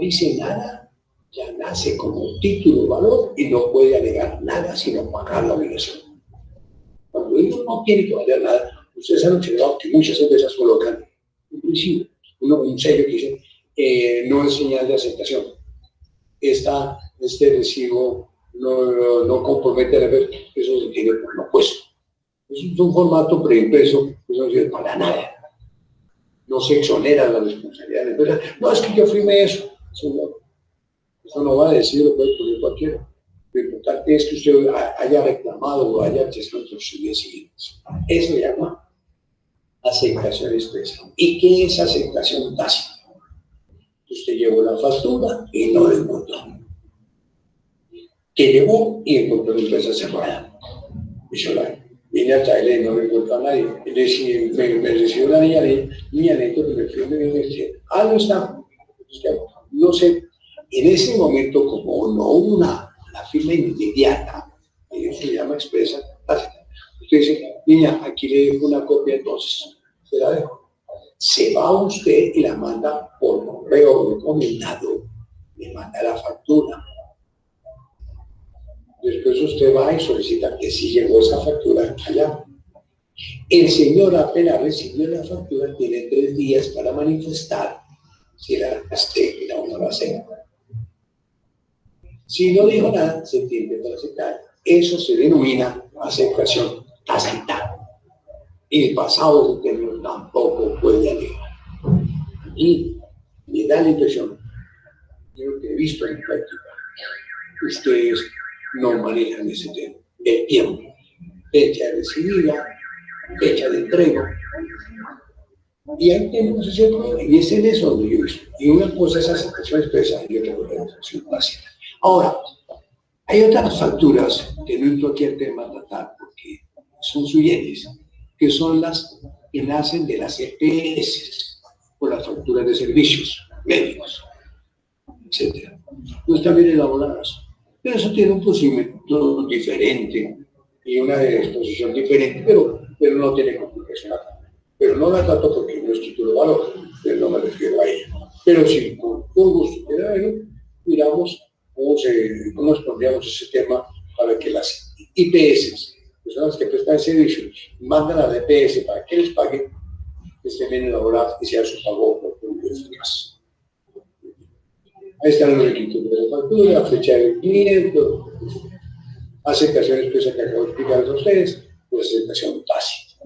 dice nada, ya nace como título de valor y no puede alegar nada sino pagar la obligación. Cuando ellos no tienen que valer nada, ustedes han observado que muchas empresas colocan un principio, un sello que dice no es señal de aceptación. Este recibo no compromete la empresa, eso se tiene por lo puesto. Es un formato preimpreso que no sirve para nada. No se exonera la responsabilidad de la empresa. No, es que yo firmé eso. Eso no va a decir, lo puede poner cualquiera. Lo importante es que usted haya reclamado o haya accesado los días siguientes. Eso se llama aceptación expresa. ¿Y qué es aceptación tácita? Usted llevó la factura y no la encontró. Que llegó y encontró la empresa cerrada. Vine a traerle y no me encontró a nadie. Me recibió la niña Neto que me firme y me dice, no está. No sé, en ese momento, como no hubo una firma inmediata, eso se llama expresa tácita. Usted dice, niña, aquí le dejo una copia, entonces se la dejo. Se va usted y la manda por correo recomendado, le manda la factura. Después usted va y solicita que sí llegó esa factura allá. El señor apenas recibió la factura, tiene 3 días para manifestar si la acepta o no la acepta. Si no dijo nada, se entiende para aceptar. Eso se denomina aceptación tácita. El pasado de término tampoco puede alegar. Y me da la impresión, yo que he visto en práctica, ustedes no manejan ese tema, el tiempo, fecha de recibida, fecha de entrega. Y ahí tenemos ese problema, y es en eso donde yo he visto. Y una cosa es aceptación expresa y otra cosa es aceptación tácita. Ahora, hay otras facturas que no entro aquí al tema a tratar porque son sui generis, que son las que nacen de las EPS, o las facturas de servicios médicos, etc. No están bien elaboradas, pero eso tiene un procedimiento diferente y una exposición diferente, pero no tiene complicación. Pero no la trato porque no es título de valor, pero no me refiero a ella. Pero sí, con gusto quiera verlo, miramos cómo expondríamos ese tema para que las IPS, que son las que prestan servicio, mandan a la EPS para que les paguen, que estén bien elaboradas y sea su pago por eficaz. Ahí están los requisitos de la factura, fecha de vencimiento, aceptación expresa que acabo de explicar a ustedes, pues aceptación tácita.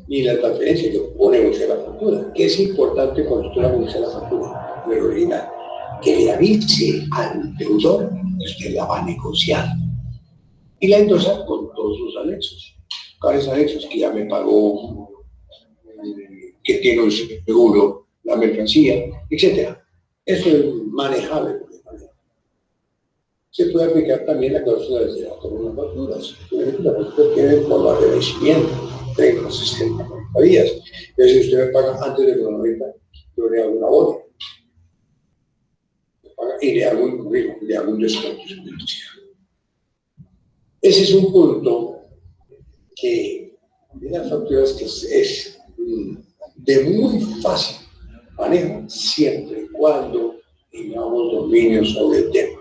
Y la transferencia que pone usted la factura, que es importante cuando usted anuncia la factura, pero original, que le avise al deudor que usted la va a negociar y la endosa con todos sus anexos. Cada anexos que ya me pagó, que tiene un seguro, la mercancía, etc. Eso es manejable. Se puede aplicar también la cláusula de cero con unas facturas. La factura tiene forma de vencimiento, 30, 60, 90 días. Pero si usted me paga antes de los 90, yo le hago una bola. Y le hago un descuento. Ese es un punto que de las facturas que es de muy fácil manejo siempre y cuando tengamos dominio sobre el tema.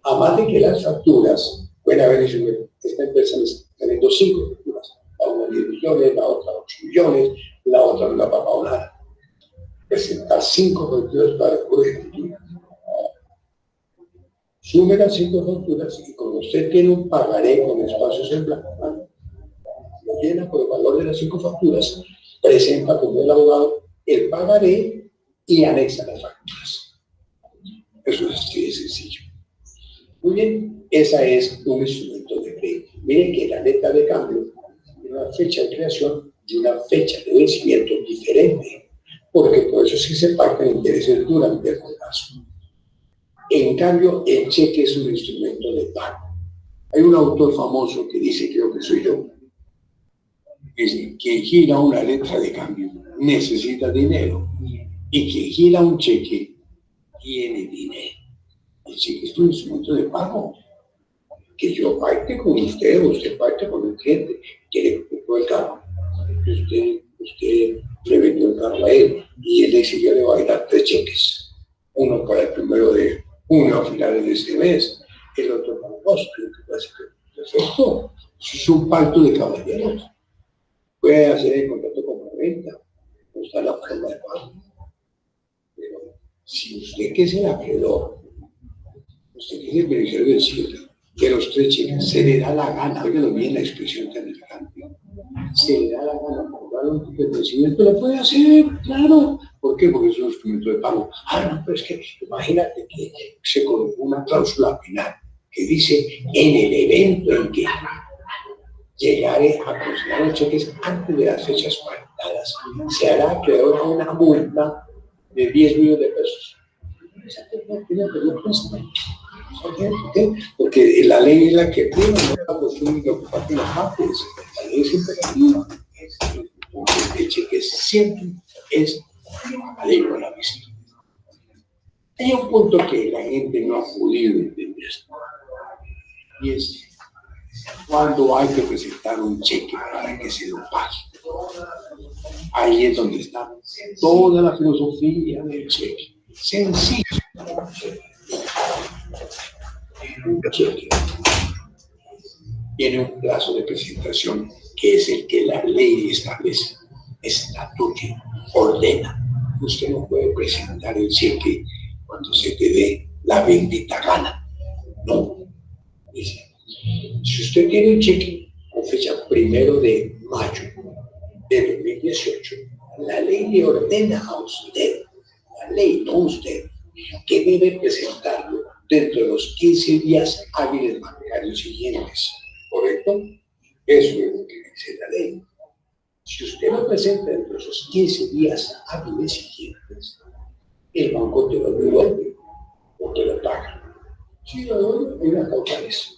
Además de que las facturas pueden haber dicho, esta empresa me está teniendo 5 facturas, la una 10 millones, la otra 8 millones, la otra no la ha pagado nada. Presentar 5 facturas para recurrir. Sume las 5 facturas y como usted tiene un pagaré con espacios en blanco, lo llena por el valor de las 5 facturas, presenta como el abogado el pagaré y anexa las facturas. Eso es así de sencillo. Muy bien, esa es un instrumento de crédito. Miren que la letra de cambio tiene una fecha de creación y una fecha de vencimiento diferente, porque por eso sí se pactan intereses durante el plazo. En cambio, el cheque es un instrumento de pago. Hay un autor famoso que dice, creo que soy yo, dice, quien gira una letra de cambio necesita dinero y quien gira un cheque tiene dinero. El cheque es un instrumento de pago. Que yo pacte con usted o usted pacte con el cliente, quiere que compre el carro. Usted le vendió el carro a él y él decidió le va a dar 3 cheques. Uno para el 1 a finales de este mes, el otro para agosto. Perfecto. Es un pacto de caballeros. Puede hacer el contrato como renta, usar la forma de pago. Pero si usted que es el acreedor, usted que es el beneficiario del cielo, que los 3 cheques se le da la gana, óigalo bien la expresión tan elegante, se le da la gana comprar un ticket de vencimiento, lo puede hacer, claro. ¿Por qué? Porque es un instrumento de pago. No, pero es que imagínate que se colocó una cláusula penal que dice, en el evento en que llegare a consignar los cheques antes de las fechas pactadas, se hará acreedor una multa de 10 millones de pesos. Esa persona tiene que ver con eso. ¿Por qué? Porque la ley es la que prima, no la costumbre de ocupar las partes. La ley es imperativa. El cheque siempre es la ley o la vista. Hay un punto que la gente no ha podido entender, y es cuando hay que presentar un cheque para que se lo pague. Ahí es donde está toda la filosofía del cheque. Sencillo. Un cheque tiene un plazo de presentación que es el que la ley establece, estatuye, ordena. Usted no puede presentar el cheque cuando se te dé la bendita gana. No. Dice, si usted tiene un cheque con fecha 1 de mayo de 2018, la ley le ordena a usted, la ley, no usted, que debe presentarlo dentro de los 15 días hábiles bancarios siguientes. ¿Correcto? Eso es lo que dice la ley. Si usted lo presenta dentro de esos 15 días hábiles siguientes, el banco te lo devuelve o te lo paga. Si lo devuelve, hay unas cautales.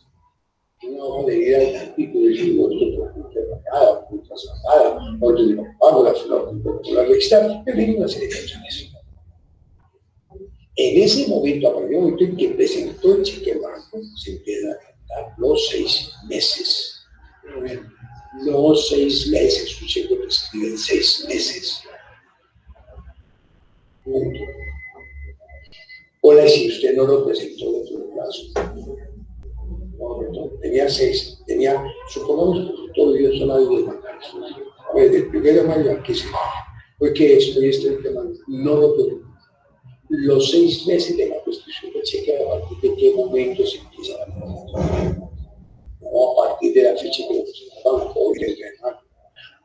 Una hoja de vida del artículo de otro por pagada, por trasladada, otro de pago, la registrada, en fin, una serie de causales. En ese momento, a partir del momento en que presentó el cheque al banco, se empiezan a contar los 6 meses. Los 6 meses, un cheque prescribe en 6 meses. Punto. Hola, si usted no lo presentó dentro del plazo. No, tenía 6, supongamos que todo el día son hábiles bancarios. A ver, del 1 de mayo aquí se va. Porque estoy tema, no lo puedo. Los 6 meses de la prescripción del cheque, a partir de qué momento se empieza a presentar. No a partir de la fecha que lo presentaron, o el renal.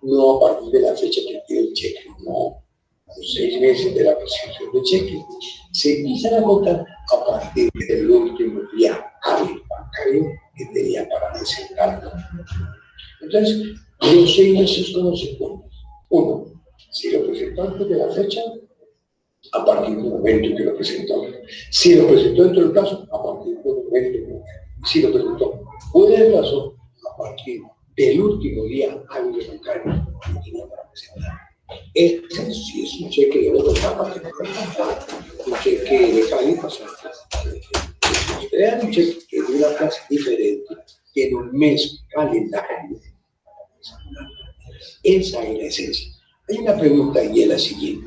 No a partir de la fecha que pidió el cheque, no. Los 6 meses de la prescripción del cheque se empiezan a contar a partir del último día hábil bancario que tenía para presentarlo. Entonces, los 6 meses, ¿cómo se cuentan? 1, si lo presentó antes de la fecha, a partir del momento que lo presentó. Si lo presentó dentro del plazo, a partir del momento que lo presentó. Si lo presentó fuera del plazo, a partir del último día hábil bancario que tenía para presentar. Ese sí es un cheque de Bogotá, un cheque de Cali, si usted da un cheque que de una clase diferente, tiene un mes calendario. Esa es la esencia. Hay una pregunta y es la siguiente.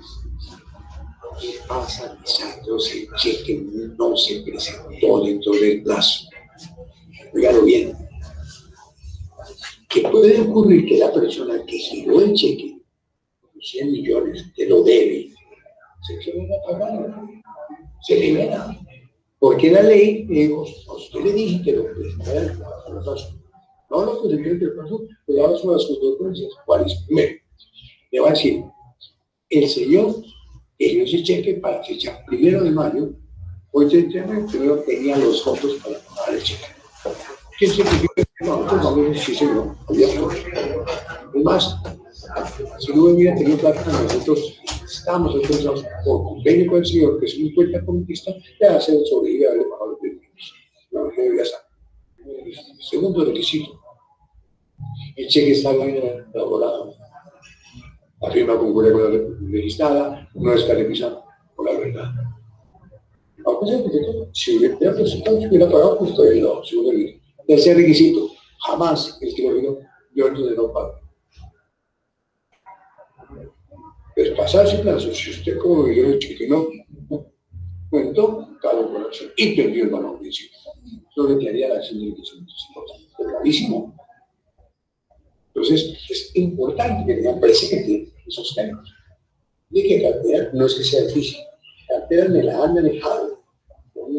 ¿Qué pasa, Lisandro, si el cheque no se presentó dentro del plazo? Oígalo bien. Que puede ocurrir que la persona que giró el cheque, 100 millones, te lo debe, se libera a pagar. Se libera. Porque la ley, digo, a usted le dije que lo presentara en el plazo. No lo presenté en el plazo, pero ahora son las consecuencias. ¿Cuáles? Primero, le va a decir, el señor que dio ese cheque para fecha 1 de mayo, hoy 30 de mayo, primero tenía los fondos para pagar el cheque. ¿Qué significa? No, sí, señor, había fondos. Es más, si no hubiera tenido plata, nosotros estamos autorizados por convenio con el señor, que es un cuenta comunista, de hacer el sobrevivir a pagar los beneficios. No, no debía estar. Segundo requisito, el cheque está bien elaborado. La firma concurre con la registrada, no está revisada por la verdad. Si hubiera presentado, si hubiera pagado, pues todavía no, segundo requisito. Tercer requisito, jamás el que lo vino, yo orden de no pago. Pues pasarse plazo, si usted como me dijeron que no cuento, cada corazón y perdió el valor principal. Eso le quedaría la acción de enriquecimiento. Es gravísimo. Entonces, es importante que tengan presente esos temas. Y que cartera no es que sea difícil. Cartera me la han manejado con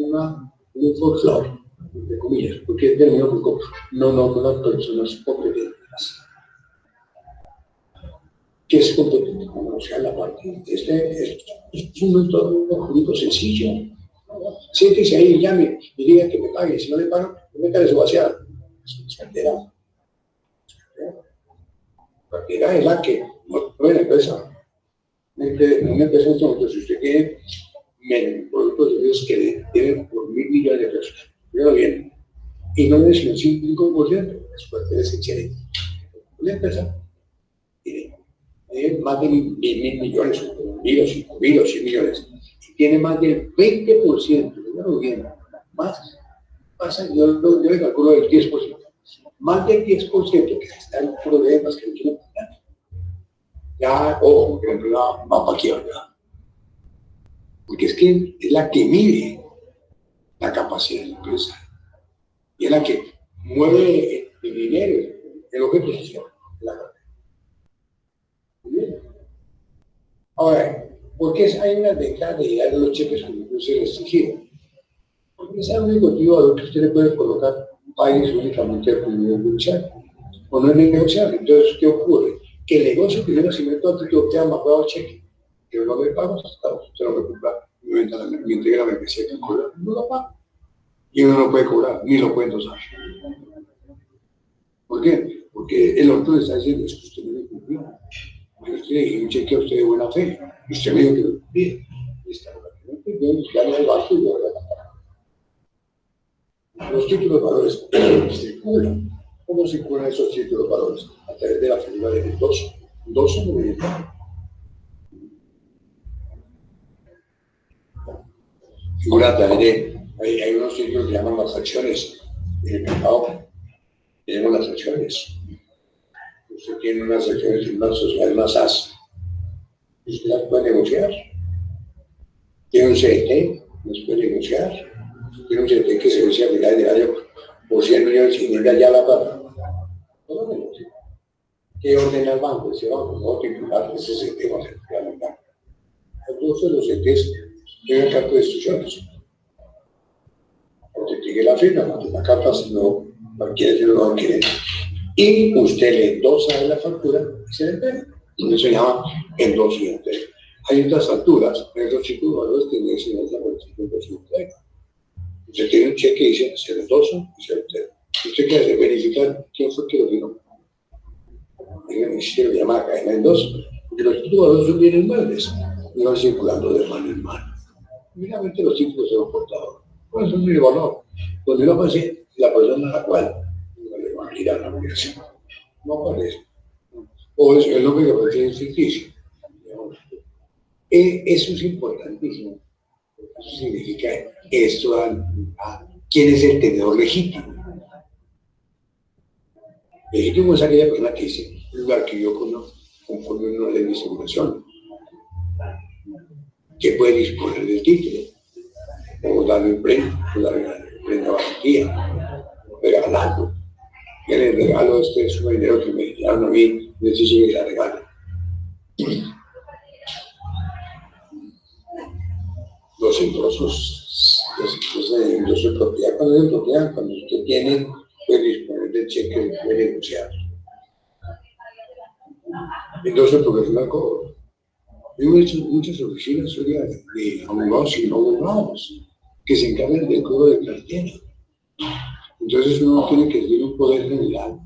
un folclore, entre comillas, porque es término porque no nombra personas competentes. ¿Qué es competente? Como sea la parte. Este es un entorno jurídico sencillo. Siéntese ahí y llame y diga que me pague. Si no le pagan, métale su vaciada. Es cartera. Cartera es la que mueve la empresa. Una empresa en este momento, si usted tiene menos productos de servicios que le tienen por 1.000 millones de pesos, pero bien, y no es el 5%, después es excelente. Una empresa tiene más de 1.000 millones, o 1.000 o 5.000 o 100 millones, y tiene más del 20%, dígalo bien, más, yo le calculo del 10%, más del 10% que están problemas que no quieren pagar. Ya, ojo, por ejemplo, la mapa aquí ahora. Porque es que es la que mide la capacidad de la empresa. Y es la que mueve el dinero, el objeto social. Ahora, ¿por qué hay una ventaja de dar los cheques como un ser restringido? Porque es el único motivo que usted le puede colocar país únicamente por un negociar. O no es negociable. Entonces, ¿qué ocurre? Que el negocio primero se mete antes que usted ha mandado cheque. Que no le pago, usted no me compra, me entrega la mercancía que cobra, no lo paga. Y uno no puede cobrar, ni lo puede endosar. ¿Por qué? Porque el otro le está diciendo es que usted no me cumplió. Yo le dije un cheque a usted de buena fe. Y usted me dijo que lo cumplía. Y está bien, ya no hay banco y yo voy a los títulos de valores se curan. ¿Cómo se curan esos títulos de valores? A través de la figura del endoso. Endoso movimiento. Figura a través de, hay unos títulos que llaman las acciones. En el mercado tenemos las acciones. Usted tiene unas acciones en una sociedad, una SAS. Usted las puede negociar. Tiene un CDT, las puede negociar. Tiene un CDT que se vence a final del año por 100 millones y niega ya la plata. Todo negocio. ¿Qué ordena el banco? Ese banco no titular, ese CDT va a ser el banco. Entonces los CDTs tienen carta de instrucciones. Porque tiene la firma, cuando la carta si no quiere decir no quiere. Y usted le endosa en la factura y se le entrega. Eso se llama endoso y entrega. Hay otras facturas, en esos tipos de valores que no se llama endoso y entrega. Usted tiene un cheque y dice, se le endosa y se le entrega. Usted quiere verificar quién fue que lo firmó. En el sitio de llamada cadena de endoso. Porque los títulos de valores son bienes muebles y van circulando de mano en mano. Finalmente los títulos son portadores. ¿Cuál es el valor? Donde no aparece la persona a la cual le van a girar la obligación. No aparece. O es el nombre que aparece en ficticio. Eso es importantísimo. Eso significa esto a quién es el tenedor legítimo. Legítimo es aquella persona que dice, lo adquirió conforme una ley de circulación, que puede disponer del título, o darle un premio, o darle una garantía, o regalarlo. Que le regalo este es un dinero que me dieron a mí, necesito que la regalo. Los endosos de endoso de propiedad, cuando usted tiene, puede disponer del cheque, puede negociar. Endoso de profesional cobro. Yo he hecho muchas oficinas de abogados y no abogados que se encargan del cobro de cartera. Entonces uno no tiene que decir un poder general,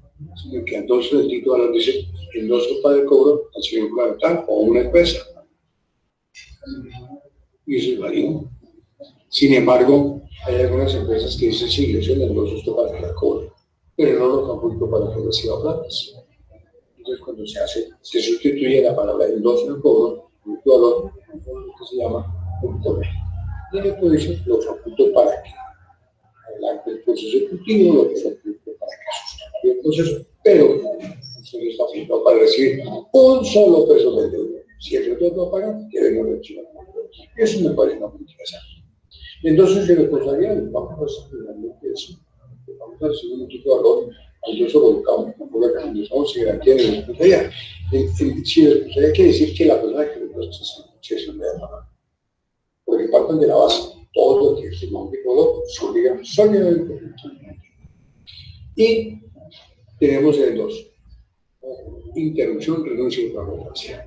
sino que endoso del título valor dice endoso para el cobro al señor Clartal o una empresa. Y eso es válido. Sin embargo, hay algunas empresas que dicen sí, yo soy el endoso esto para que la cobre, pero no lo faculto para que reciba platas. Entonces cuando se sustituye la palabra endoso del cobro, un valor que se llama un poder. Y después dice lo faculto para que adelante el proceso ejecutivo, lo que faculto para que sustituya el proceso, pero usted está facultado para recibir un solo peso de deuda. Si el todo para pagar, queremos reaccionar. Eso me parece muy interesante. Entonces, de responsabilidad, vamos a hacer finalmente eso. Vamos a recibir un tipo de valor al yo colocado, porque cuando estamos en garantía de responsabilidad. Si responsabilidad quiere decir que la persona que representa se me da pagar. Porque parten de la base, todo lo que se nombre todo se obliga sólidamente. Y tenemos el 2. Interrupción, renuncia y prolongación.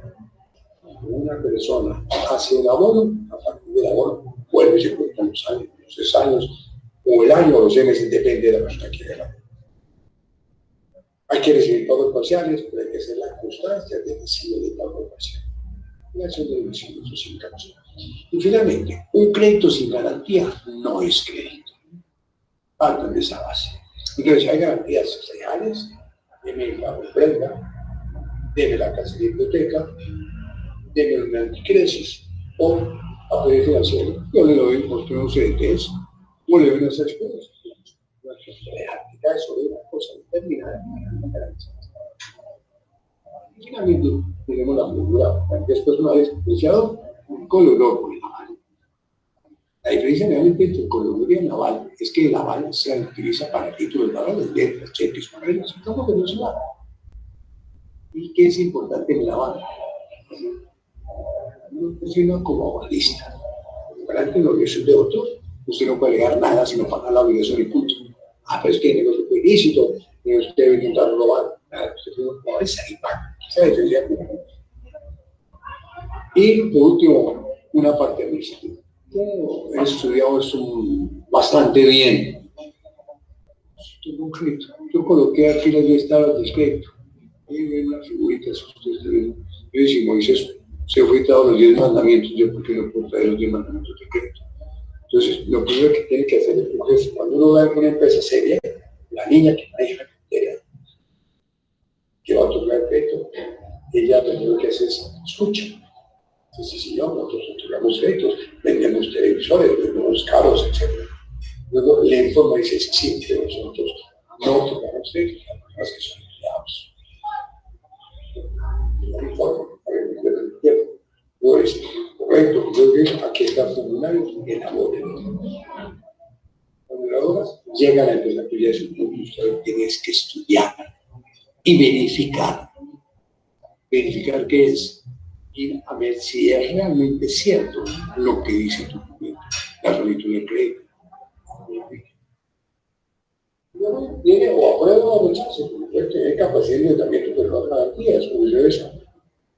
Una persona hace el abono, a partir del abono, vuelve y se cuentan los años, los 6 años, o el año o los 6 meses, depende de la persona que quiera el abono. Hay que recibir pagos parciales, pero hay que hacer la constancia de recibo de pago parcial. La acción de recibo, eso sin causa. Y finalmente, un crédito sin garantía no es crédito. Partan de esa base. Entonces, hay garantías reales, deme la prenda, deme la casa de hipoteca, deme una anticrisis o apoyo financiero. Yo le doy por unos CDTs o le doy unas experiencias. Una práctica sobre una cosa determinada. Finalmente, tenemos la figura de garantías personales asociado con lo no con el aval. La diferencia realmente entre colonia y el aval es que el aval se utiliza para títulos de valores, letras, cheques, papeles, y todo que no se va. ¿Y qué es importante en el aval? No funciona como avalista. Garante la obligación de otros, usted no puede alegar nada si no paga la obligación y punto. Pero es que el negocio fue ilícito, y usted debe intentar robar. Nada, usted no puede salir y paga. Esa diferencia es muy. Y por último, una parte administrativa. He estudiado esto bastante bien. Tengo un crédito. Yo coloqué aquí las 10 tablas de crédito. Ahí ven unas figuritas. Yo decía, Moisés se fue dado los 10 mandamientos. Yo, ¿por qué no puedo traer los 10 mandamientos de crédito? Entonces, lo primero que tiene que hacer es, cuando uno va a una empresa seria, la niña que maneja la cartera, que va a otorgar el crédito, ella lo primero que hace es escucha. Entonces, si nosotros otorgamos créditos, vendemos televisores, vendemos carros, etc. Luego le informa y dice, sí, pero nosotros no otorgamos créditos a personas que son empleados. Le informa, a ver, me queda el tiempo. Luego dice, correcto, luego aquí está el formulario, elabore. Cuando elaboras, llega la empresa tuya de su punto, usted tienes que estudiar y verificar. ¿Verificar qué es? Ir a ver si es realmente cierto lo que dice tu documento, la solicitud de crédito. Tiene o aprueba o rechaza, porque tiene capacidad de endeudamiento, pero no garantías, como yo decía.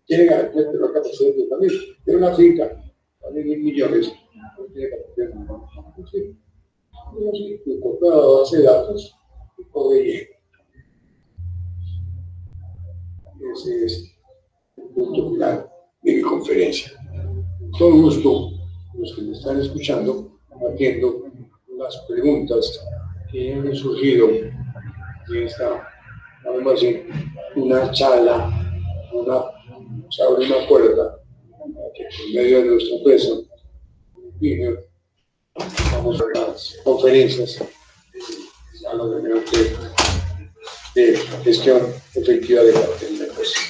Tiene garantías, pero no capacidad de endeudamiento. Tiene una finca, vale 1.000 millones, no tiene capacidad de endeudamiento. Sí, me compra la base de datos y puede llegar. Ese es el punto final de mi conferencia. Con todo gusto, los que me están escuchando, atiendo las preguntas que han surgido de esta, vamos a decir, una charla, se abre una puerta que por medio de nuestra empresa, vamos a las conferencias, a lo de gestión efectiva de cartel de empresa.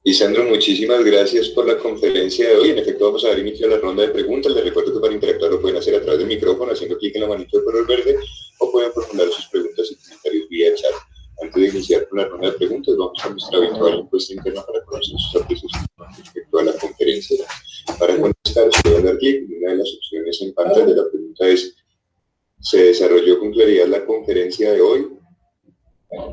Lisandro, muchísimas gracias por la conferencia de hoy. En efecto, vamos a dar inicio a la ronda de preguntas. Les recuerdo que para interactuar lo pueden hacer a través del micrófono, haciendo clic en la manito de color verde, o pueden formular sus preguntas y comentarios vía chat. Antes de iniciar con la ronda de preguntas, vamos a nuestra habitual encuesta interna para conocer sus aprecios respecto a la conferencia. Para contestar, pueden dar clic en una de las opciones en pantalla. La pregunta es, ¿se desarrolló con claridad la conferencia de hoy?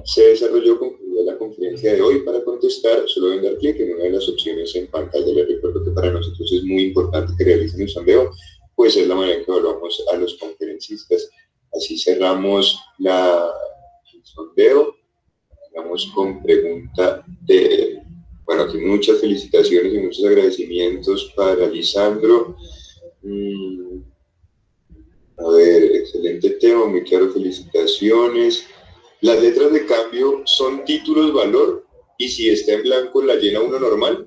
Se desarrolló con claridad la conferencia de hoy. Para contestar, solo deben dar clic en una de las opciones en pantalla. Les recuerdo que para nosotros es muy importante que realicen un sondeo, pues es la manera en que evaluamos a los conferencistas. Así cerramos el sondeo. Vamos con pregunta de... Bueno, aquí muchas felicitaciones y muchos agradecimientos para Lisandro. A ver, excelente tema, muy claro, felicitaciones. ¿Las letras de cambio son títulos valor? Y si está en blanco, ¿la llena uno normal?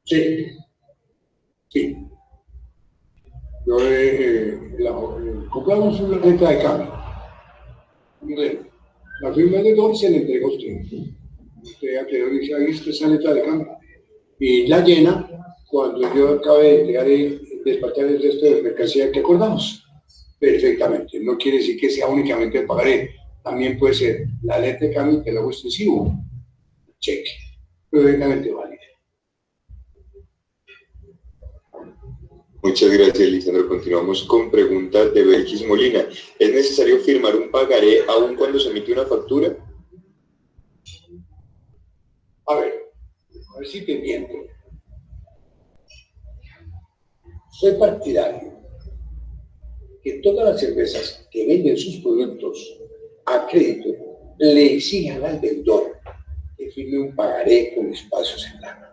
Sí. Sí. Yo compramos una letra de cambio. La firma de don se le entrega a usted. Usted acreedor dice, ahí está esa letra de cambio. Y la llena cuando yo acabe de entregar despachar el resto de mercancía que acordamos. Perfectamente. No quiere decir que sea únicamente el pagaré. También puede ser la letra de cambio que luego extensivo. Cheque. Perfectamente válido. Muchas gracias, Lisandro. Continuamos con preguntas de Belkis Molina. ¿Es necesario firmar un pagaré aún cuando se emite una factura? A ver si te entiendo. Soy partidario que todas las empresas que venden sus productos a crédito le exijan al deudor que firme un pagaré con espacios en blanco.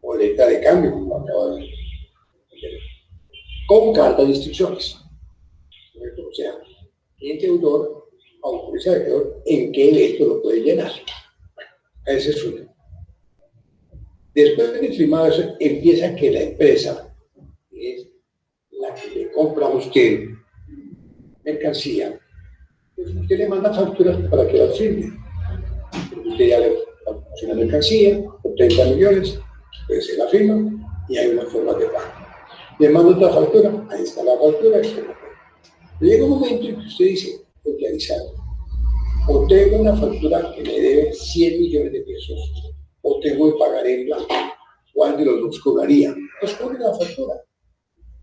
Boleta de cambio, como acabo de ver, con carta de instrucciones. O sea, el deudor autoriza al deudor en qué evento lo puede llenar. Ese es uno. Después de firmado eso, empieza que la empresa es la que le compra a usted mercancía. Pues usted le manda facturas para que las firme. Usted ya le hace una mercancía por 30 millones, puede ser la firma y hay una forma de pago. Le manda otra factura, ahí está la factura, llega un momento en que usted dice, ok, Avisado, o tengo una factura que me debe 100 millones de pesos, o tengo el pagaré en blanco. ¿Cuál de los dos cobraría? Pues cobre la factura,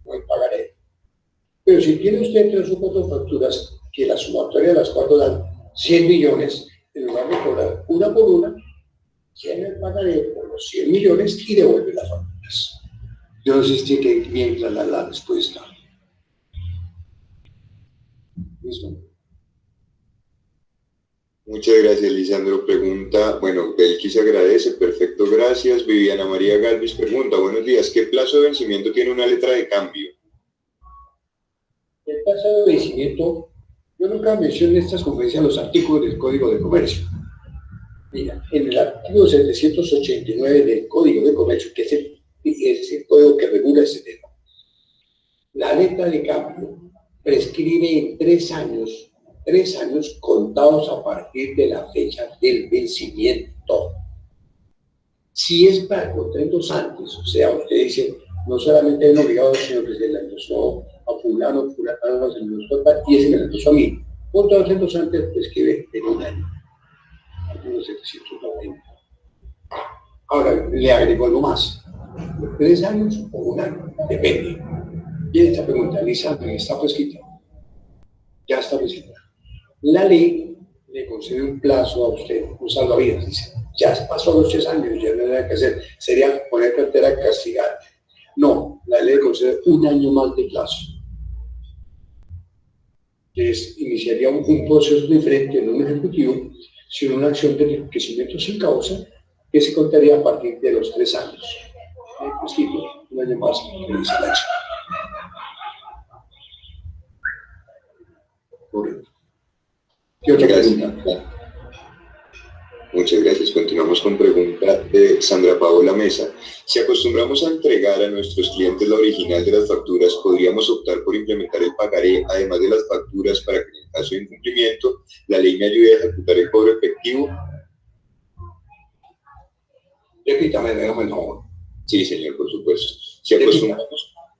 no el pagaré. Pero si tiene usted 3 o 4 facturas, que la sumatoria de las 4 dan 100 millones, en lugar de cobrar una por una, tiene el pagaré por los 100 millones y devuelve las facturas. Yo no sé si tiene que bien clara la respuesta. ¿Listo? Muchas gracias, Lisandro. Pregunta, bueno, Belkis agradece, perfecto, gracias. Viviana María Galvis pregunta, buenos días, ¿qué plazo de vencimiento tiene una letra de cambio? El plazo de vencimiento, yo nunca menciono en estas conferencias los artículos del Código de Comercio. Mira, en el artículo 789 del Código de Comercio, que es el código que regula ese tema, la letra de cambio prescribe en 3 años contados a partir de la fecha del vencimiento. Si es para contratos antes, o sea, usted dice, no solamente es obligado, sino que se le endosó a fulano, se le endosó y ese me lo endosó a mí. Contratos antes prescribe en 1 año. Artículo 790. Ahora, le agrego algo más. 3 años o 1 año, depende. Y esta pregunta, Lisandro, está prescrita. Ya está prescrita. La ley le concede un plazo a usted, un salvavidas, dice, ya pasó los 3 años, ya no hay nada que hacer, sería poner cartera castigada. No, la ley le concede 1 año más de plazo. Entonces, iniciaría un proceso diferente, no un ejecutivo, sino una acción de enriquecimiento sin causa, que se contaría a partir de los 3 años. Prescrito, 1 año más, que dice la acción. Correcto. ¿Qué otra pregunta? Muchas gracias. Continuamos con pregunta de Sandra Paola Mesa. Si acostumbramos a entregar a nuestros clientes la original de las facturas, ¿podríamos optar por implementar el pagaré, además de las facturas, para que en el caso de incumplimiento la ley me ayude a ejecutar el cobro efectivo? Repítame, déjame el favor. Sí, señor, por supuesto.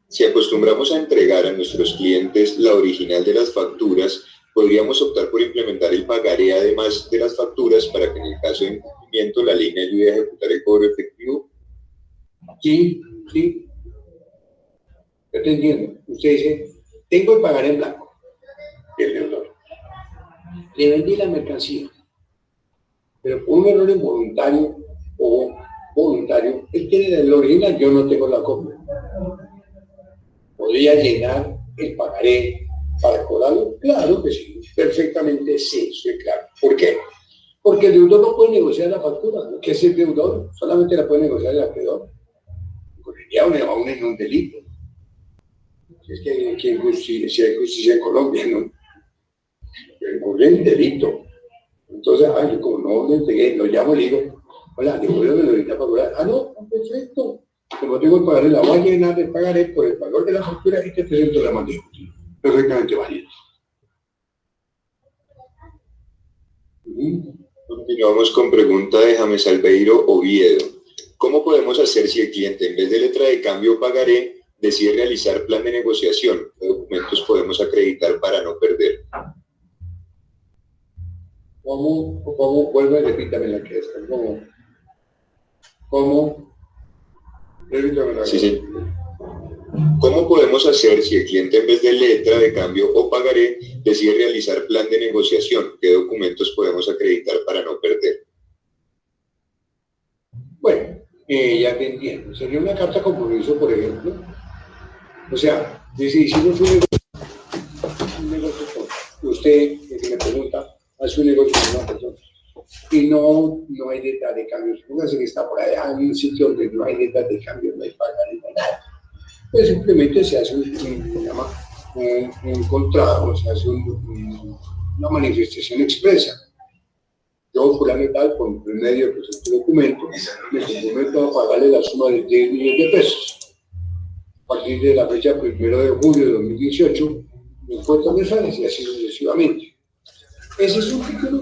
Si acostumbramos a entregar a nuestros clientes la original de las facturas, podríamos optar por implementar el pagaré además de las facturas para que en el caso de incumplimiento la ley me ayude a ejecutar el cobro efectivo. Sí. Yo te entiendo. Usted dice, tengo el pagaré en blanco, el deudor. Le vendí la mercancía, pero por un error involuntario o voluntario, él tiene el original, yo no tengo la copia. ¿Podría llenar el pagaré para cobrarlo? Claro que sí, perfectamente sí, estoy claro. ¿Por qué? Porque el deudor no puede negociar la factura. ¿Qué es el deudor? Solamente la puede negociar el acreedor. Correría aún en un delito. Es que si hay justicia en Colombia, ¿no? Ocurre un delito. Entonces, yo como no lo entregué, lo llamo y le digo, hola, devuélveme ahorita para cobrar. Ah, no, perfecto. Como tengo que pagaré, la voy a llenar de pagaré por el valor de la factura y te presento la mano. Perfectamente válido. Continuamos con pregunta de James Albeiro Oviedo. ¿Cómo podemos hacer si el cliente, en vez de letra de cambio o pagaré, decide realizar plan de negociación? ¿Qué documentos podemos acreditar para no perder? ¿Cómo? Vuelve, repítame la que está. ¿Cómo? Repítame la que Sí. ¿Cómo podemos hacer si el cliente, en vez de letra de cambio o pagaré, decide realizar plan de negociación? ¿Qué documentos podemos acreditar para no perder? Bueno, ya te entiendo. Sería una carta compromiso, por ejemplo. O sea, si hicimos un negocio con usted, que me pregunta, hace un negocio con una persona y no hay letra de cambio. Supóngase que está por allá en un sitio donde no hay letra de cambio, no hay pagar ni nada. Pues simplemente se hace un contrato, se hace una manifestación expresa. Yo, fulano y tal, por medio de este documento, me comprometo a pagarle la suma de 10 millones de pesos. A partir de la fecha 1 de julio de 2018, me cuentan mensuales y así sucesivamente. Ese es un título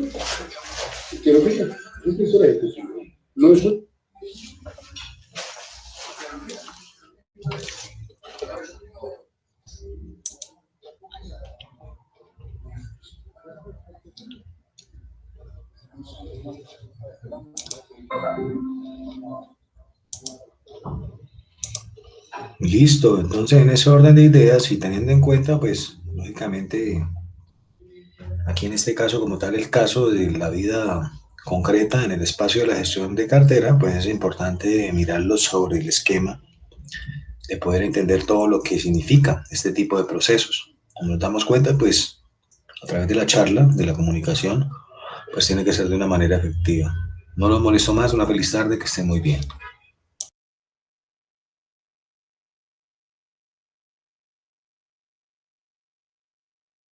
que lo fija, un título de ejecución. No es un... Listo, entonces en ese orden de ideas y teniendo en cuenta, pues, lógicamente, aquí en este caso como tal, el caso de la vida concreta en el espacio de la gestión de cartera, pues es importante mirarlo sobre el esquema de poder entender todo lo que significa este tipo de procesos. Como nos damos cuenta, pues, a través de la charla, de la comunicación, pues tiene que ser de una manera efectiva. No los molesto más, una feliz tarde, que estén muy bien.